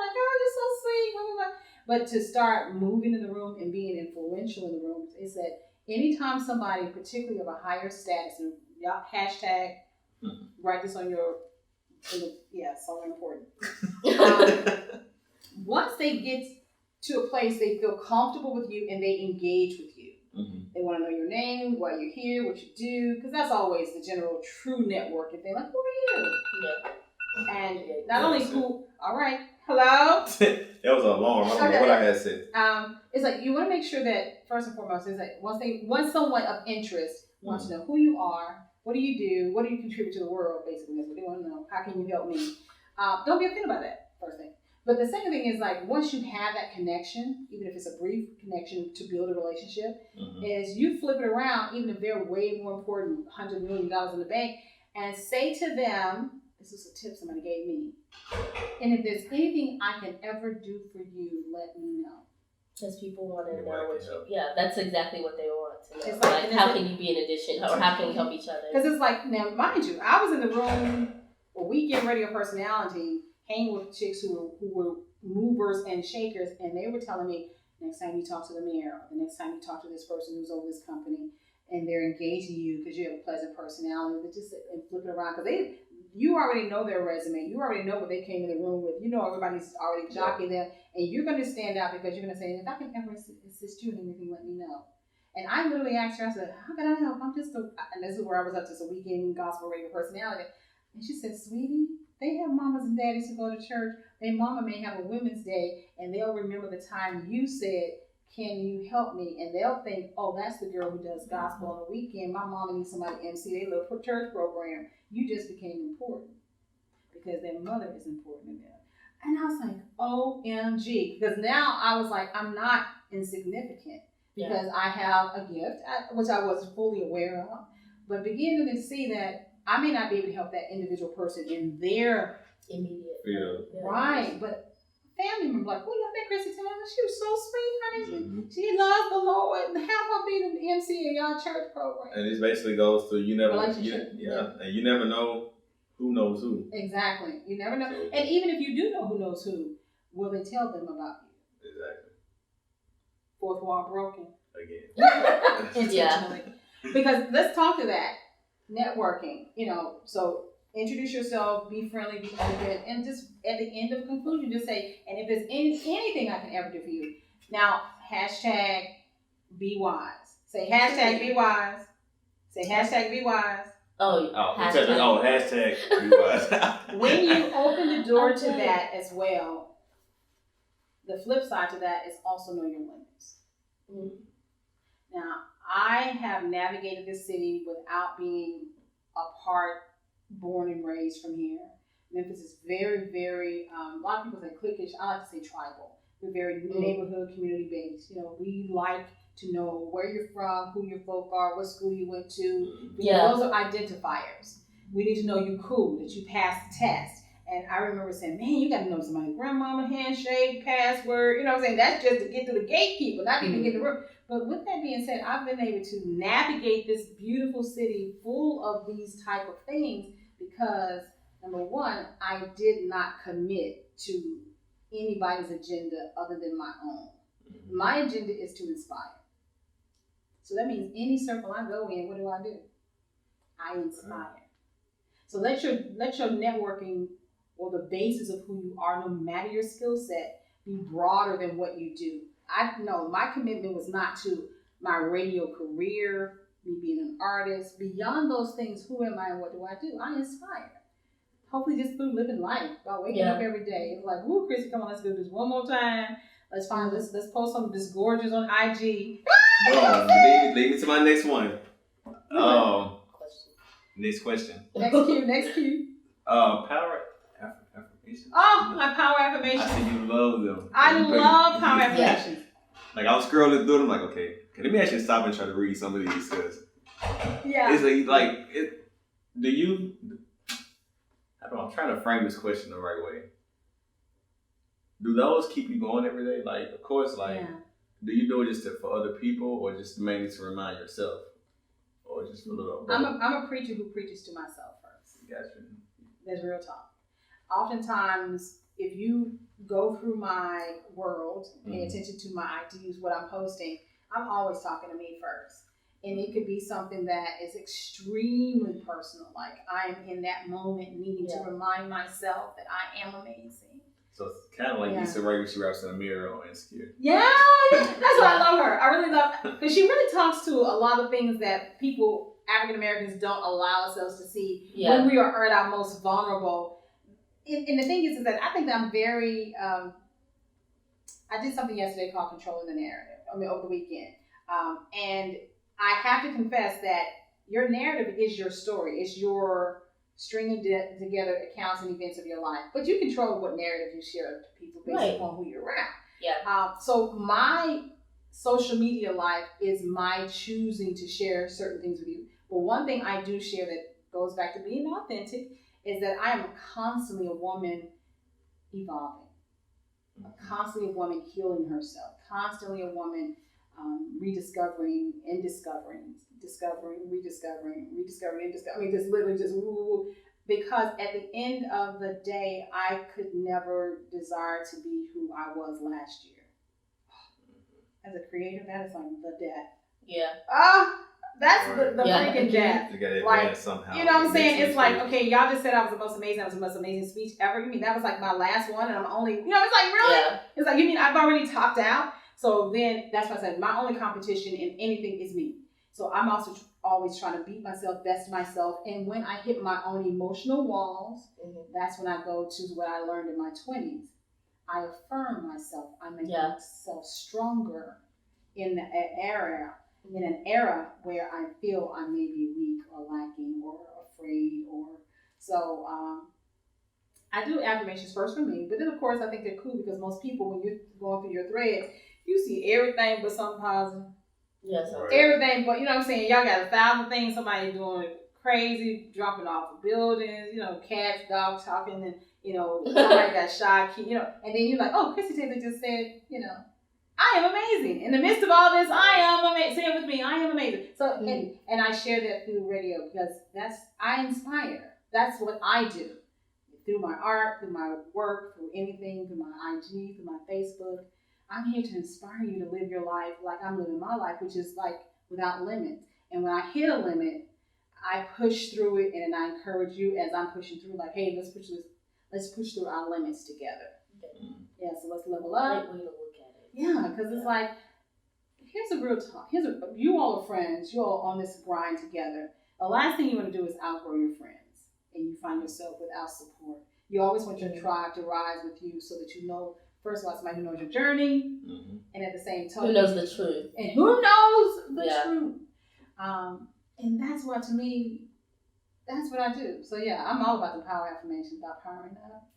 Like, oh, you're so sweet. Blah, blah, blah. But to start moving in the room and being influential in the room is that anytime somebody, particularly of a higher status, and y'all hashtag, write this on your, so important. Once they get to a place they feel comfortable with you and they engage with you. Mm-hmm. They want to know your name, why you're here, what you do, because that's always the general true networking thing. Like, who are you? Yeah. And not only who, all right, hello? That was an alarm. I don't know what I had said. It's like you want to make sure that, first and foremost, is like once someone of interest wants to know who you are, what do you do, what do you contribute to the world, basically, that's what they want to know. How can you help me? Don't be offended by that, first thing. But the second thing is like once you have that connection, even if it's a brief connection to build a relationship, is you flip it around, even if they're way more important, $100 million in the bank, and say to them, this is a tip somebody gave me, and if there's anything I can ever do for you, let me know. Because people want to know what that's exactly what they want to know. It's like how can you be an addition, or how can we help each other? Because it's like, now mind you, I was in the room, a weekend radio personality, hanging with chicks who were movers and shakers, and they were telling me, next time you talk to the mayor, or the next time you talk to this person who's over this company, and they're engaging you because you have a pleasant personality, but just and flip it around, because you already know their resume, you already know what they came in the room with, you know everybody's already jockeying them, and you're going to stand out because you're going to say, if I can ever assist you in anything, let me know. And I literally asked her, I said, how can I help? I'm just and this is where I was up to, a weekend gospel radio personality, and she said, sweetie, they have mamas and daddies who go to church. Their mama may have a women's day, and they'll remember the time you said, can you help me? And they'll think, oh, that's the girl who does gospel on the weekend. My mama needs somebody to MC their little church program. You just became important because their mother is important to them. And I was like, OMG. Because now I was like, I'm not insignificant because I have a gift, which I wasn't fully aware of, but beginning to see that I may not be able to help that individual person in their immediate right, but family member like, y'all met Christie Taylor? She was so sweet, honey. She loves the Lord. Have her be the MC in y'all church program. And this basically goes to you never, and you never know who knows who. Exactly, you never know. So, and even if you do know who knows who, will they tell them about you? Exactly. Fourth wall broken again. Intentionally, because let's talk to that. Networking, so introduce yourself, be friendly, be open, and just at the end of the conclusion, just say, and if there's anything I can ever do for you. Now, hashtag be wise. Say hashtag be wise. Say hashtag be wise. Hashtag be wise. When you open the door to that as well, the flip side to that is also know your limits. Mm-hmm. Now, I have navigated this city without being born and raised from here. Memphis is very, very, a lot of people say cliquish. I like to say tribal. We're very neighborhood, community based. We like to know where you're from, who your folk are, what school you went to. Those are identifiers. We need to know you're cool, that you passed the test. And I remember saying, man, you got to know somebody's grandmama handshake, password. You know what I'm saying? That's just to get through the gatekeeper, not even get in the room. But with that being said, I've been able to navigate this beautiful city full of these type of things because, number one, I did not commit to anybody's agenda other than my own. My agenda is to inspire. So that means any circle I go in, what do? I inspire. So let your networking or the basis of who you are, no matter your skill set, be broader than what you do. I know my commitment was not to my radio career, me being an artist. Beyond those things, who am I and what do? I inspire. Hopefully just through living life, by waking up every day. It's like, woo, Chrissy, come on, let's do this one more time. Let's post some of this gorgeous on IG. Lead me to my next one. Next question. Next cue. Power affirmations. Oh, my power affirmations. I see you love them. I love power affirmations. Like I was scrolling through them, like, okay, let me actually stop and try to read some of these because it's I'm trying to frame this question the right way. Do those keep you going every day? Like, of course, do you do it just for other people or just mainly to remind yourself? Or just a little bit? I'm a preacher who preaches to myself first. Gotcha. That's real talk. Oftentimes, if you go through my world, pay attention to my ideas, what I'm posting, I'm always talking to me first. And it could be something that is extremely personal. Like I'm in that moment needing to remind myself that I am amazing. So it's kind of like Issa Rae when she raps in the mirror on Insecure. Yeah, that's why I love her. I really love her. Because she really talks to a lot of things that people, African Americans, don't allow ourselves to see when we are at our most vulnerable. And the thing is that I think that I'm very, I did something yesterday called Controlling the Narrative, over the weekend. And I have to confess that your narrative is your story. It's your stringing together accounts and events of your life. But you control what narrative you share to people based upon who you're around. Yeah. So my social media life is my choosing to share certain things with you. But one thing I do share that goes back to being authentic is that I am constantly a woman evolving. Constantly a woman healing herself. Constantly a woman rediscovering and discovering, rediscovering. I mean, just literally just woo. Because at the end of the day, I could never desire to be who I was last year. As a creator, that is like the death. Yeah. That's the freaking death. You gotta like, somehow. You know what I'm saying? It's like, okay, y'all just said I was the most amazing. I was the most amazing speech ever. You mean that was like my last one, and I'm only, it's like really? Yeah. It's like, you mean I've already topped out? So then that's why I said my only competition in anything is me. So I'm also always trying to beat myself, best myself. And when I hit my own emotional walls, that's when I go to what I learned in my 20s. I affirm myself. I make myself stronger in an era where I feel I may be weak or lacking or afraid so I do affirmations first for me, but then of course I think they're cool because most people, when you're going through your threads, you see everything but something positive. Yes, everything but, you know what I'm saying, y'all got 1,000 things, somebody doing crazy, dropping off of buildings, cats, dogs talking, and somebody got shot, and then you're like, oh, Christie Taylor just said, I am amazing. In the midst of all this, I am amazing. Say it with me, I am amazing. So, and I share that through radio because I inspire. That's what I do. Through my art, through my work, through anything, through my IG, through my Facebook. I'm here to inspire you to live your life like I'm living my life, which is like without limits. And when I hit a limit, I push through it and I encourage you as I'm pushing through, like, hey, let's push through our limits together. Yeah, so let's level up. Great way to look at it. Yeah, because it's like, here's a real talk. You all are friends. You all on this grind together. The last thing you want to do is outgrow your friends and you find yourself without support. You always want your tribe to rise with you so that you know, first of all, somebody who knows your journey, and at the same time, who knows the truth. And who knows the truth. And that's what, to me, that's what I do. So yeah, I'm all about the power affirmations, about powering up.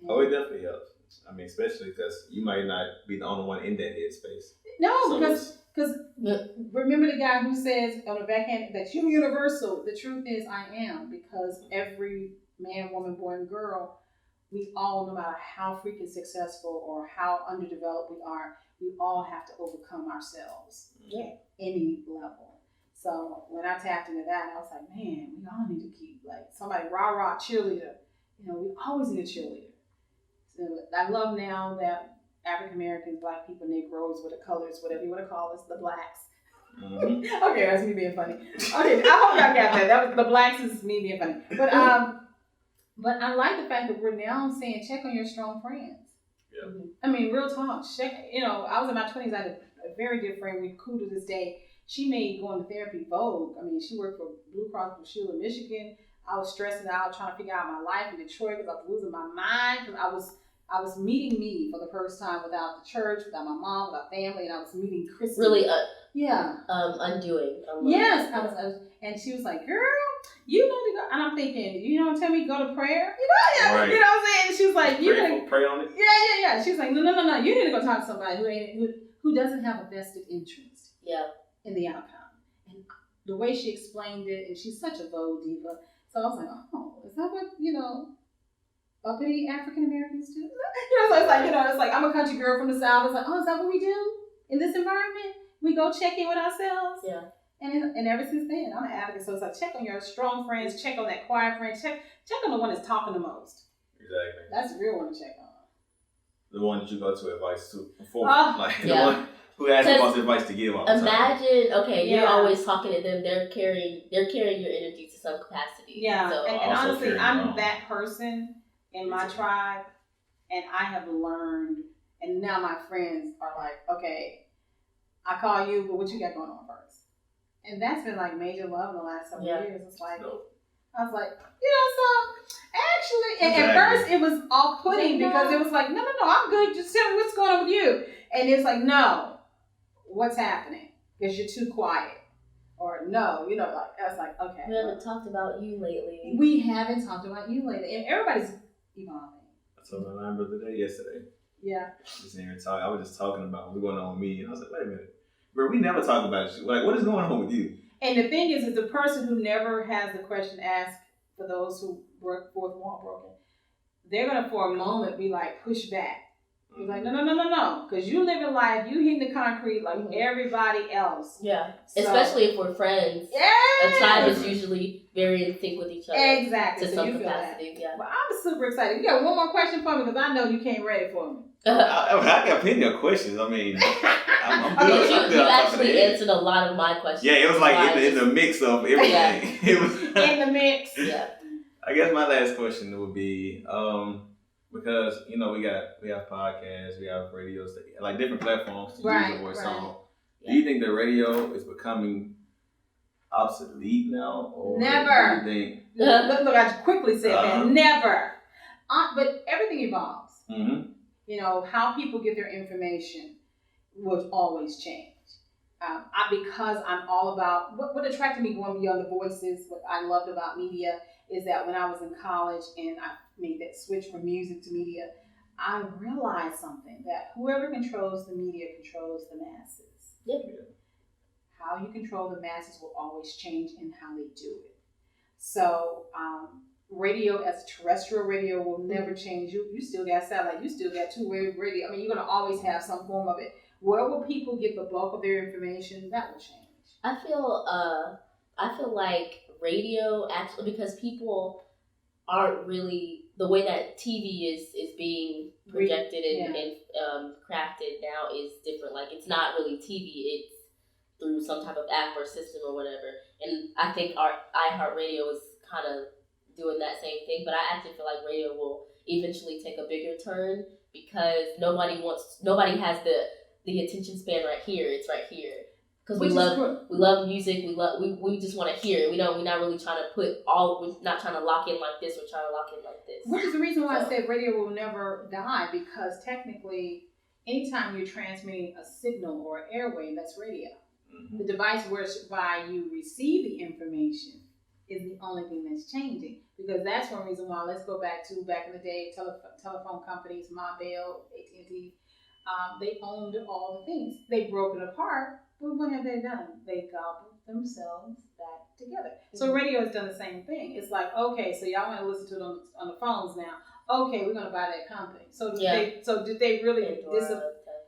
Oh, it definitely helps. I mean, especially because you might not be the only one in that headspace. No, because remember the guy who says on the backhand that you're universal. The truth is I am, because every man, woman, boy, and girl we all, no matter how freaking successful or how underdeveloped we are, we all have to overcome ourselves at any level. So when I tapped into that, I was like, man, we all need to keep like somebody rah-rah cheerleader. We always need a cheerleader. So I love now that African Americans, Black people, Negroes, what the colors, whatever you want to call us, the Blacks. Mm-hmm. Okay, that's me being funny. Okay, I hope y'all got that. That was the Blacks is me being funny. But I like the fact that we're now saying check on your strong friends. Yeah. I mean, real talk. Check. I was in my 20s. I had a very dear friend. We're cool to this day. She made going to therapy vogue. I mean, she worked for Blue Cross Blue Shield in Michigan. I was stressing out, trying to figure out my life in Detroit because I was losing my mind because I was meeting me for the first time without the church, without my mom, without family, and I was meeting Christie. Really, undoing. Unlearning. Yes, I was, and she was like, "Girl, you need to go." And I'm thinking, tell me go to prayer. Right. You know what I'm saying? And she was like, "You need to pray on it." Yeah. She's like, no. You need to go talk to somebody who doesn't have a vested interest. In the outcome. And the way she explained it, and she's such a Vogue diva. So I was like, oh, is that what uppity African Americans do? So it's like I'm a country girl from the South. It's like, oh, is that what we do in this environment? We go check in with ourselves. Yeah. And ever since then, I'm an advocate. So it's like check on your strong friends, check on that quiet friend, check on the one that's talking the most. Exactly. That's the real one to check on. The one that you go to advice to before, the one who has the most advice to give all the time. Imagine, you're always talking to them. They're carrying your energy to some capacity. Yeah, so, and honestly, I'm that person in my tribe, and I have learned, and now my friends are like, okay, I call you, but what you got going on first? And that's been like major love in the last several years. It's like, I was like, so actually, and at first it was off-putting because it was like, no, I'm good. Just tell me what's going on with you. And it's like, no, what's happening? Because you're too quiet. Or no, I was like, okay. We haven't talked about you lately. We haven't talked about you lately. And everybody's evolving. I told my line brother that yesterday. Yeah. I was just talking about what's going on with me. And I was like, wait a minute. Bro, we never talk about you. Like, what is going on with you? And the thing is the person who never has the question asked, for those who work fourth wall broken, they're going to, for a moment, be like, push back. He's like, no. Because you live in life, you hitting the concrete like everybody else. Yeah. So, especially if we're friends. Yeah. A tribe is usually very in sync with each other. Exactly. To some capacity. Yeah. Well, I'm super excited. You got one more question for me because I know you came ready for me. I got plenty of questions. I mean, I'm good. You actually answered a lot of my questions. Yeah, it was like in the mix of everything. Yeah. It was in the mix. Yeah. I guess my last question would be, because we have podcasts, we have radios, like different platforms to use your voice on. Do you think the radio is becoming obsolete now, or never? Do you think? Look, I quickly said that. Never. But everything evolves. Mm-hmm. How people get their information will always change. Because I'm all about what attracted me going beyond the voices. What I loved about media is that when I was in college and I made that switch from music to media, I realized something, that whoever controls the media controls the masses. Yep. How you control the masses will always change in how they do it. So radio as terrestrial radio will never change. You still got satellite, you still got two-way radio. I mean, you're going to always have some form of it. Where will people get the bulk of their information? That will change. I feel like radio actually, because people aren't really, the way that TV is being projected and crafted now is different. Like, it's not really TV, it's through some type of app or system or whatever. And I think our iHeartRadio is kind of doing that same thing, but I actually feel like radio will eventually take a bigger turn because nobody has the attention span right here. It's right here. Because we love music. We just want to hear it. We're not really trying to we're not trying to lock in like this. We're trying to lock in like this. Which is the reason why I said radio will never die, because technically, anytime you're transmitting a signal or an airwave, that's radio. Mm-hmm. The device whereby you receive the information is the only thing that's changing. Because that's one reason why, let's go back in the day, telephone companies, Ma Bell, AT&T, they owned all the things. They broke it apart, but what have they done? They gobbled themselves back together. Mm-hmm. So radio has done the same thing. It's like, okay, so y'all want to listen to it on the phones now. okay, we're gonna buy that company. So did Yeah. they really Pandora stuff,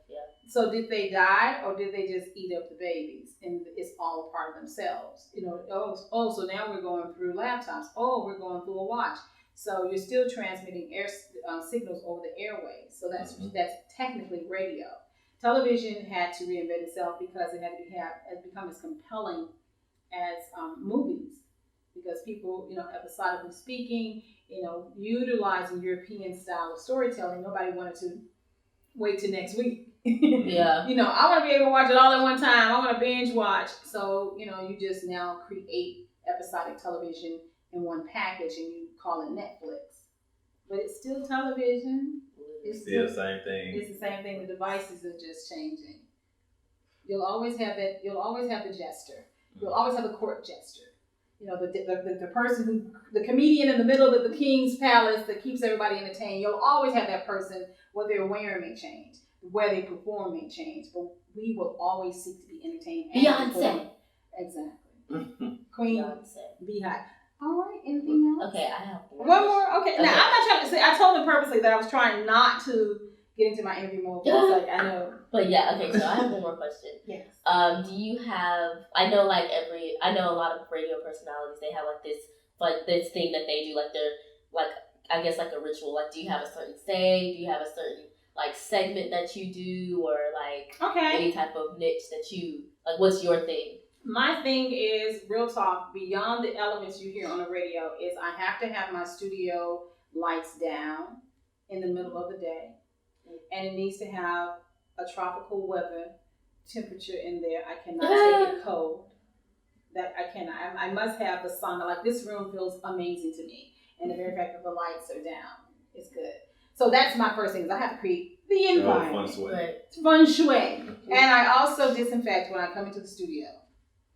yeah. So did they die, or did they just eat up the babies and it's all a part of themselves? You know, so now we're going through laptops. Oh, we're going through a watch. So you're still transmitting air signals over the airways. So that's technically radio. Television had to reinvent itself because it had become as compelling as movies, because people, episodically speaking, utilizing European style of storytelling, nobody wanted to wait till next week. Yeah. I want to be able to watch it all at one time. I want to binge watch. So, you just now create episodic television in one package and you call it Netflix. But it's still television. It's still the same thing. It's the same thing. The devices are just changing. You'll always have that. You'll always have the jester. You'll always have the court jester. The person the comedian in the middle of the king's palace that keeps everybody entertained. You'll always have that person. What they're wearing may change. Where they perform may change. But we will always seek to be entertained. Beyonce. Exactly. Queen Beyonce. Beehive. All right. Anything else? Okay, I have one more. Okay. Now I'm not trying to say. I told them purposely that I was trying not to get into my interview mode. It's like I know. But yeah, okay. So I have one more question. Yes. Do you have? I know a lot of radio personalities. They have this thing that they do. They're I guess a ritual. Do you have a certain saying? Do you have a certain segment that you do, or any type of niche that you what's your thing? My thing is, real talk, beyond the elements you hear on the radio, is I have to have my studio lights down in the middle of the day. And it needs to have a tropical weather temperature in there. I cannot take it cold. That I cannot. I must have the sauna. This room feels amazing to me. And the very fact that the lights are down is good. So that's my first thing, is I have to create the environment. Feng shui. And I also disinfect when I come into the studio.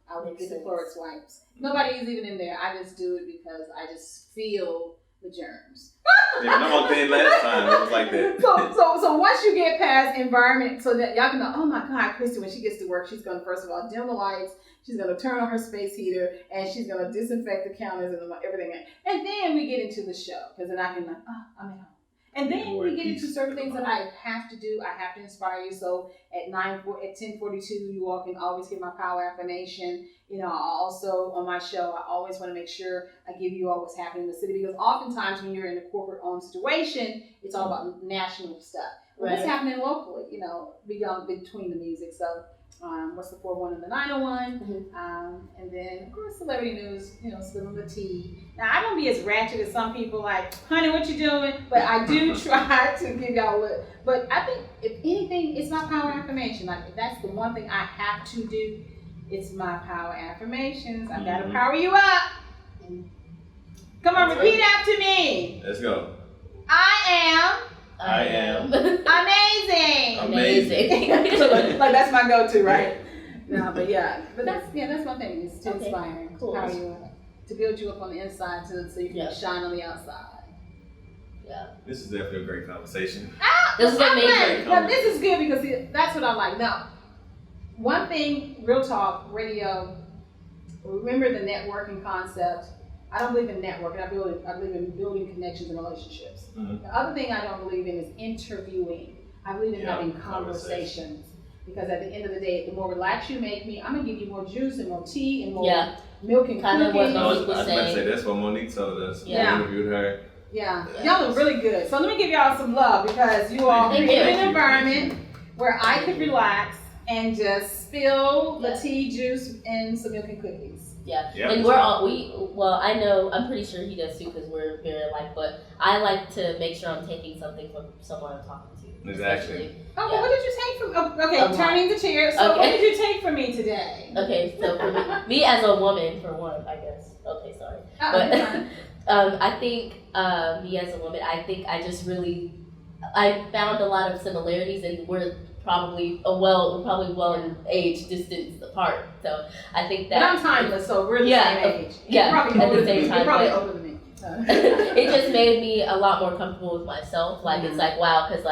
I will get the Clorox wipes. Nobody's even in there. I just do it because I just feel the germs. Yeah, when I walked in last time, it was like that. So once you get past environment, so that y'all can know, oh my God, Christie, when she gets to work, she's going to, first of all, dim the lights. She's going to turn on her space heater, and she's going to disinfect the counters and everything. And then we get into the show, because then I can I'm at home. And then we get into certain things that I have to do. I have to inspire you. So at 10:42, you all can always get my power affirmation. Also on my show, I always want to make sure I give you all what's happening in the city, because oftentimes when you're in a corporate-owned situation, it's all about national stuff. Right. What's happening locally, between the music. So what's the 401 and the 901? Mm-hmm. And then, of course, celebrity news, spilling the tea. Now, I don't be as ratchet as some people, honey, what you doing? But I do try to give y'all a look. But I think, if anything, it's my power affirmation. If that's the one thing I have to do, it's my power affirmations. I got to power you up. Come on, repeat after me. Let's go. I am amazing. So that's my go-to, right? No, but that's my thing. Is to inspire, to power you up, to build you up on the inside, so you can shine on the outside. Yeah. This is definitely a great conversation. This is amazing. Now, this is good because that's what I like. Now, one thing, real talk, radio. Remember the networking concept. I don't believe in networking. I believe in building connections and relationships. Mm-hmm. The other thing I don't believe in is interviewing. I believe in having conversations. Because at the end of the day, the more relaxed you make me, I'm going to give you more juice and more tea and more milk and kind cookies. I was about to say, that's what Monique told us. Yeah. We interviewed her. Yeah. Y'all are really good. So let me give y'all some love, because you all created an environment where I could relax and just spill the tea, juice, and some milk and cookies. Yeah, and I know, I'm pretty sure he does too, because we're very alike, but I like to make sure I'm taking something from someone I'm talking to. Exactly. Okay, what did you take from, turning the chair, so what did you take from me today? Okay, so for me as a woman, for one, I guess. Okay, sorry. But I think me as a woman, I think I found a lot of similarities, and we're probably well in age distance apart. So I think that. But I'm timeless, so we're the same age. Yeah, probably at the same time. You're probably older than me. It just made me a lot more comfortable with myself. It's wow, because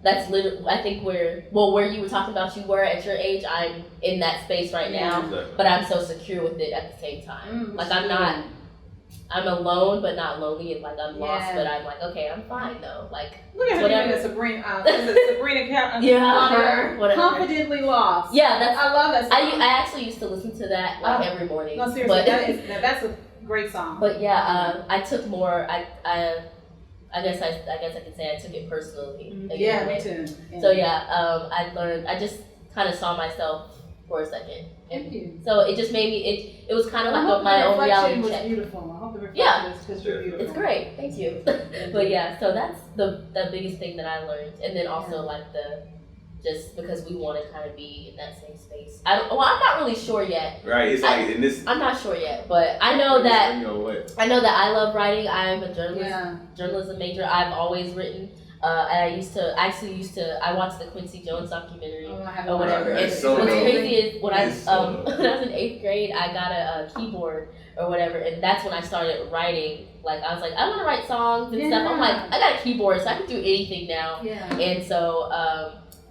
that's literally, I think where you were talking about you were at your age, I'm in that space right now, but I'm so secure with it at the same time. I'm not I'm alone but not lonely, and like I'm lost but I'm like, okay, I'm fine though. Like Look at her whatever. doing Sabrina Yeah, whatever. Confidently Lost. Yeah, that's. I love that song. I actually used to listen to that like every morning. No, seriously, but, that's a great song. But yeah, I took more. I guess I could say I took it personally. Yeah, me too. Yeah. So yeah, I learned. I just kind of saw myself for a second. Thank you. So it just made me. It was kind of like my own reality check. Beautiful. I hope the reflection is because you're beautiful. It's great. Thank you. But yeah, so that's the biggest thing that I learned, and then also like just because we want to kind of be in that same space. I'm not really sure yet. Right. It's like in this. I'm not sure yet, but I know that I love writing. I'm a journalism major. I've always written. And I watched the Quincy Jones documentary or whatever. And so what's dope. crazy is when I was in 8th grade, I got a keyboard or whatever, and that's when I started writing. Like I was like, I want to write songs and stuff. I'm like, I got a keyboard, so I can do anything now. Yeah. And so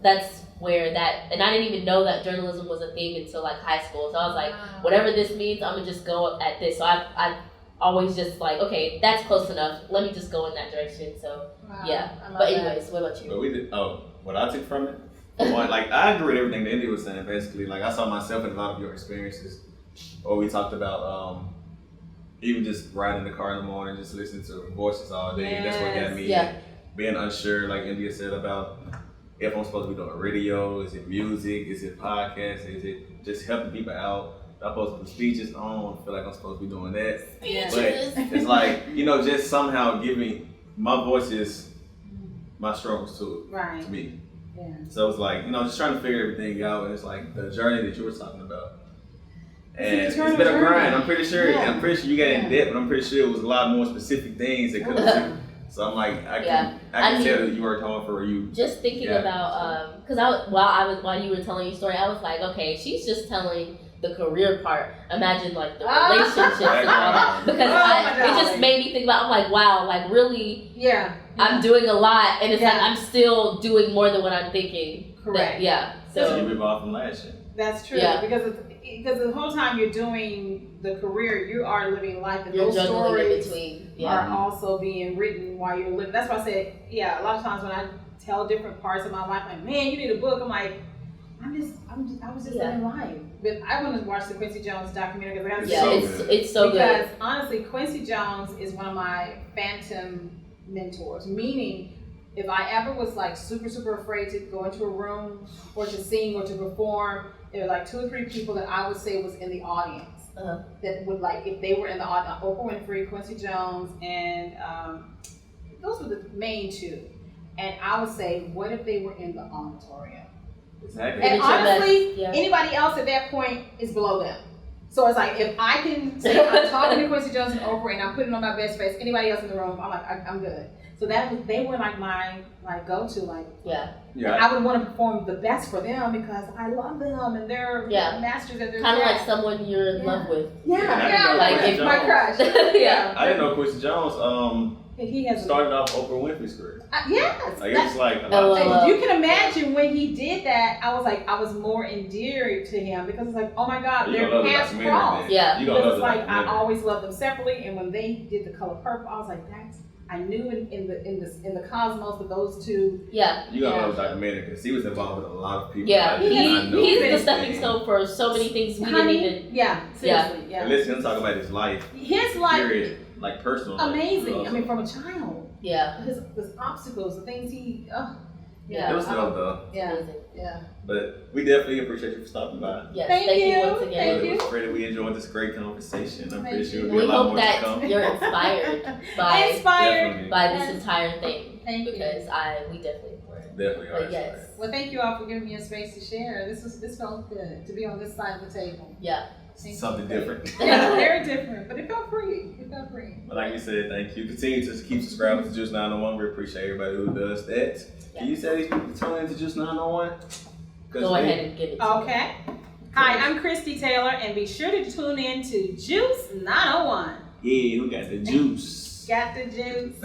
that's where that, and I didn't even know that journalism was a thing until like high school. So I was like, whatever this means, I'm gonna just go at this. So I always just like, okay, that's close enough. Let me just go in that direction. So yeah. But anyways, what about you? But we did. What I took from it. One, like I agree with everything that Indy was saying. Basically, like I saw myself in a lot of your experiences. Or we talked about even just riding in the car in the morning, just listening to voices all day. Yes. That's what got me being unsure, like India said, about if I'm supposed to be doing radio, is it music, is it podcast, is it just helping people out? I'm supposed to do speeches. I don't feel like I'm supposed to be doing that. Yeah. But it's like, just somehow giving my voice is my struggles to me. Yeah. So it's like, just trying to figure everything out, and it's like the journey that you were talking about. And it's been a grind. I'm pretty sure you got in debt, but I'm pretty sure it was a lot more specific things that could have. So I'm like, I can tell that you worked hard for you. Just thinking about, because while you were telling your story, I was like, okay, she's just telling the career part. Imagine like the relationships and all that, because it just made me think about. I'm like, wow, like really, I'm doing a lot, and it's like I'm still doing more than what I'm thinking. Correct. So you move off from last year. That's true. Because the whole time you're doing the career, you are living life, and you're those stories in between. are also being written while you're living. That's why I said, a lot of times when I tell different parts of my life, like, man, you need a book. I'm like, I was just living life. But I want to watch the Quincy Jones documentary because it's so good. Because honestly, Quincy Jones is one of my phantom mentors. Meaning, if I ever was like super, super afraid to go into a room or to sing or to perform, there were like 2 or 3 people that I would say was in the audience that would, like, if they were in the audience, Oprah Winfrey, Quincy Jones, and those were the main 2. And I would say, what if they were in the auditorium? Exactly. And honestly, anybody else at that point is below them. So it's like, if I can say I'm talking to Quincy Jones and Oprah and I'm putting on my best face, anybody else in the room, I'm like, I'm good. So they were like my go-to, like I would want to perform the best for them because I love them and they're masters at their kind of like someone you're in love with. Like if my crush. I didn't know Quincy Jones. He has started off Oprah Winfrey's career. Yes. Like it's like you can imagine when he did that. I was more endeared to him because it's like, oh my God, their paths crossed. Yeah. Because it's like I always loved them separately, and when they did The Color Purple, I was like, I knew in the cosmos that those 2. Yeah. You gotta love the documentary because he was involved with a lot of people. Yeah. He's the stepping stone for so many things we didn't even. Yeah. Seriously. Yeah. And listen, I'm talking about his life. Period. Like personal. Amazing. Life. I mean, from a child. Yeah. His obstacles, the things he. It was dope though. Yeah. But we definitely appreciate you for stopping by. Yes, thank you once again. Thank you. Pray that we enjoyed this great conversation. I'm pretty sure we hope that you're inspired by this entire thing. Thank you. Because we definitely were. Definitely are. But yes. Well, thank you all for giving me a space to share. This felt good to be on this side of the table. Yeah. Something different. Yeah, very different, but it felt free. But like you said, thank you. Continue to keep subscribing to Juice 901. We appreciate everybody who does that. Can you say these people tune into Juice 901? Go ahead and give it to me. Hi, I'm Christie Taylor, and be sure to tune in to Juice 901. Yeah, who got the juice? Got the juice.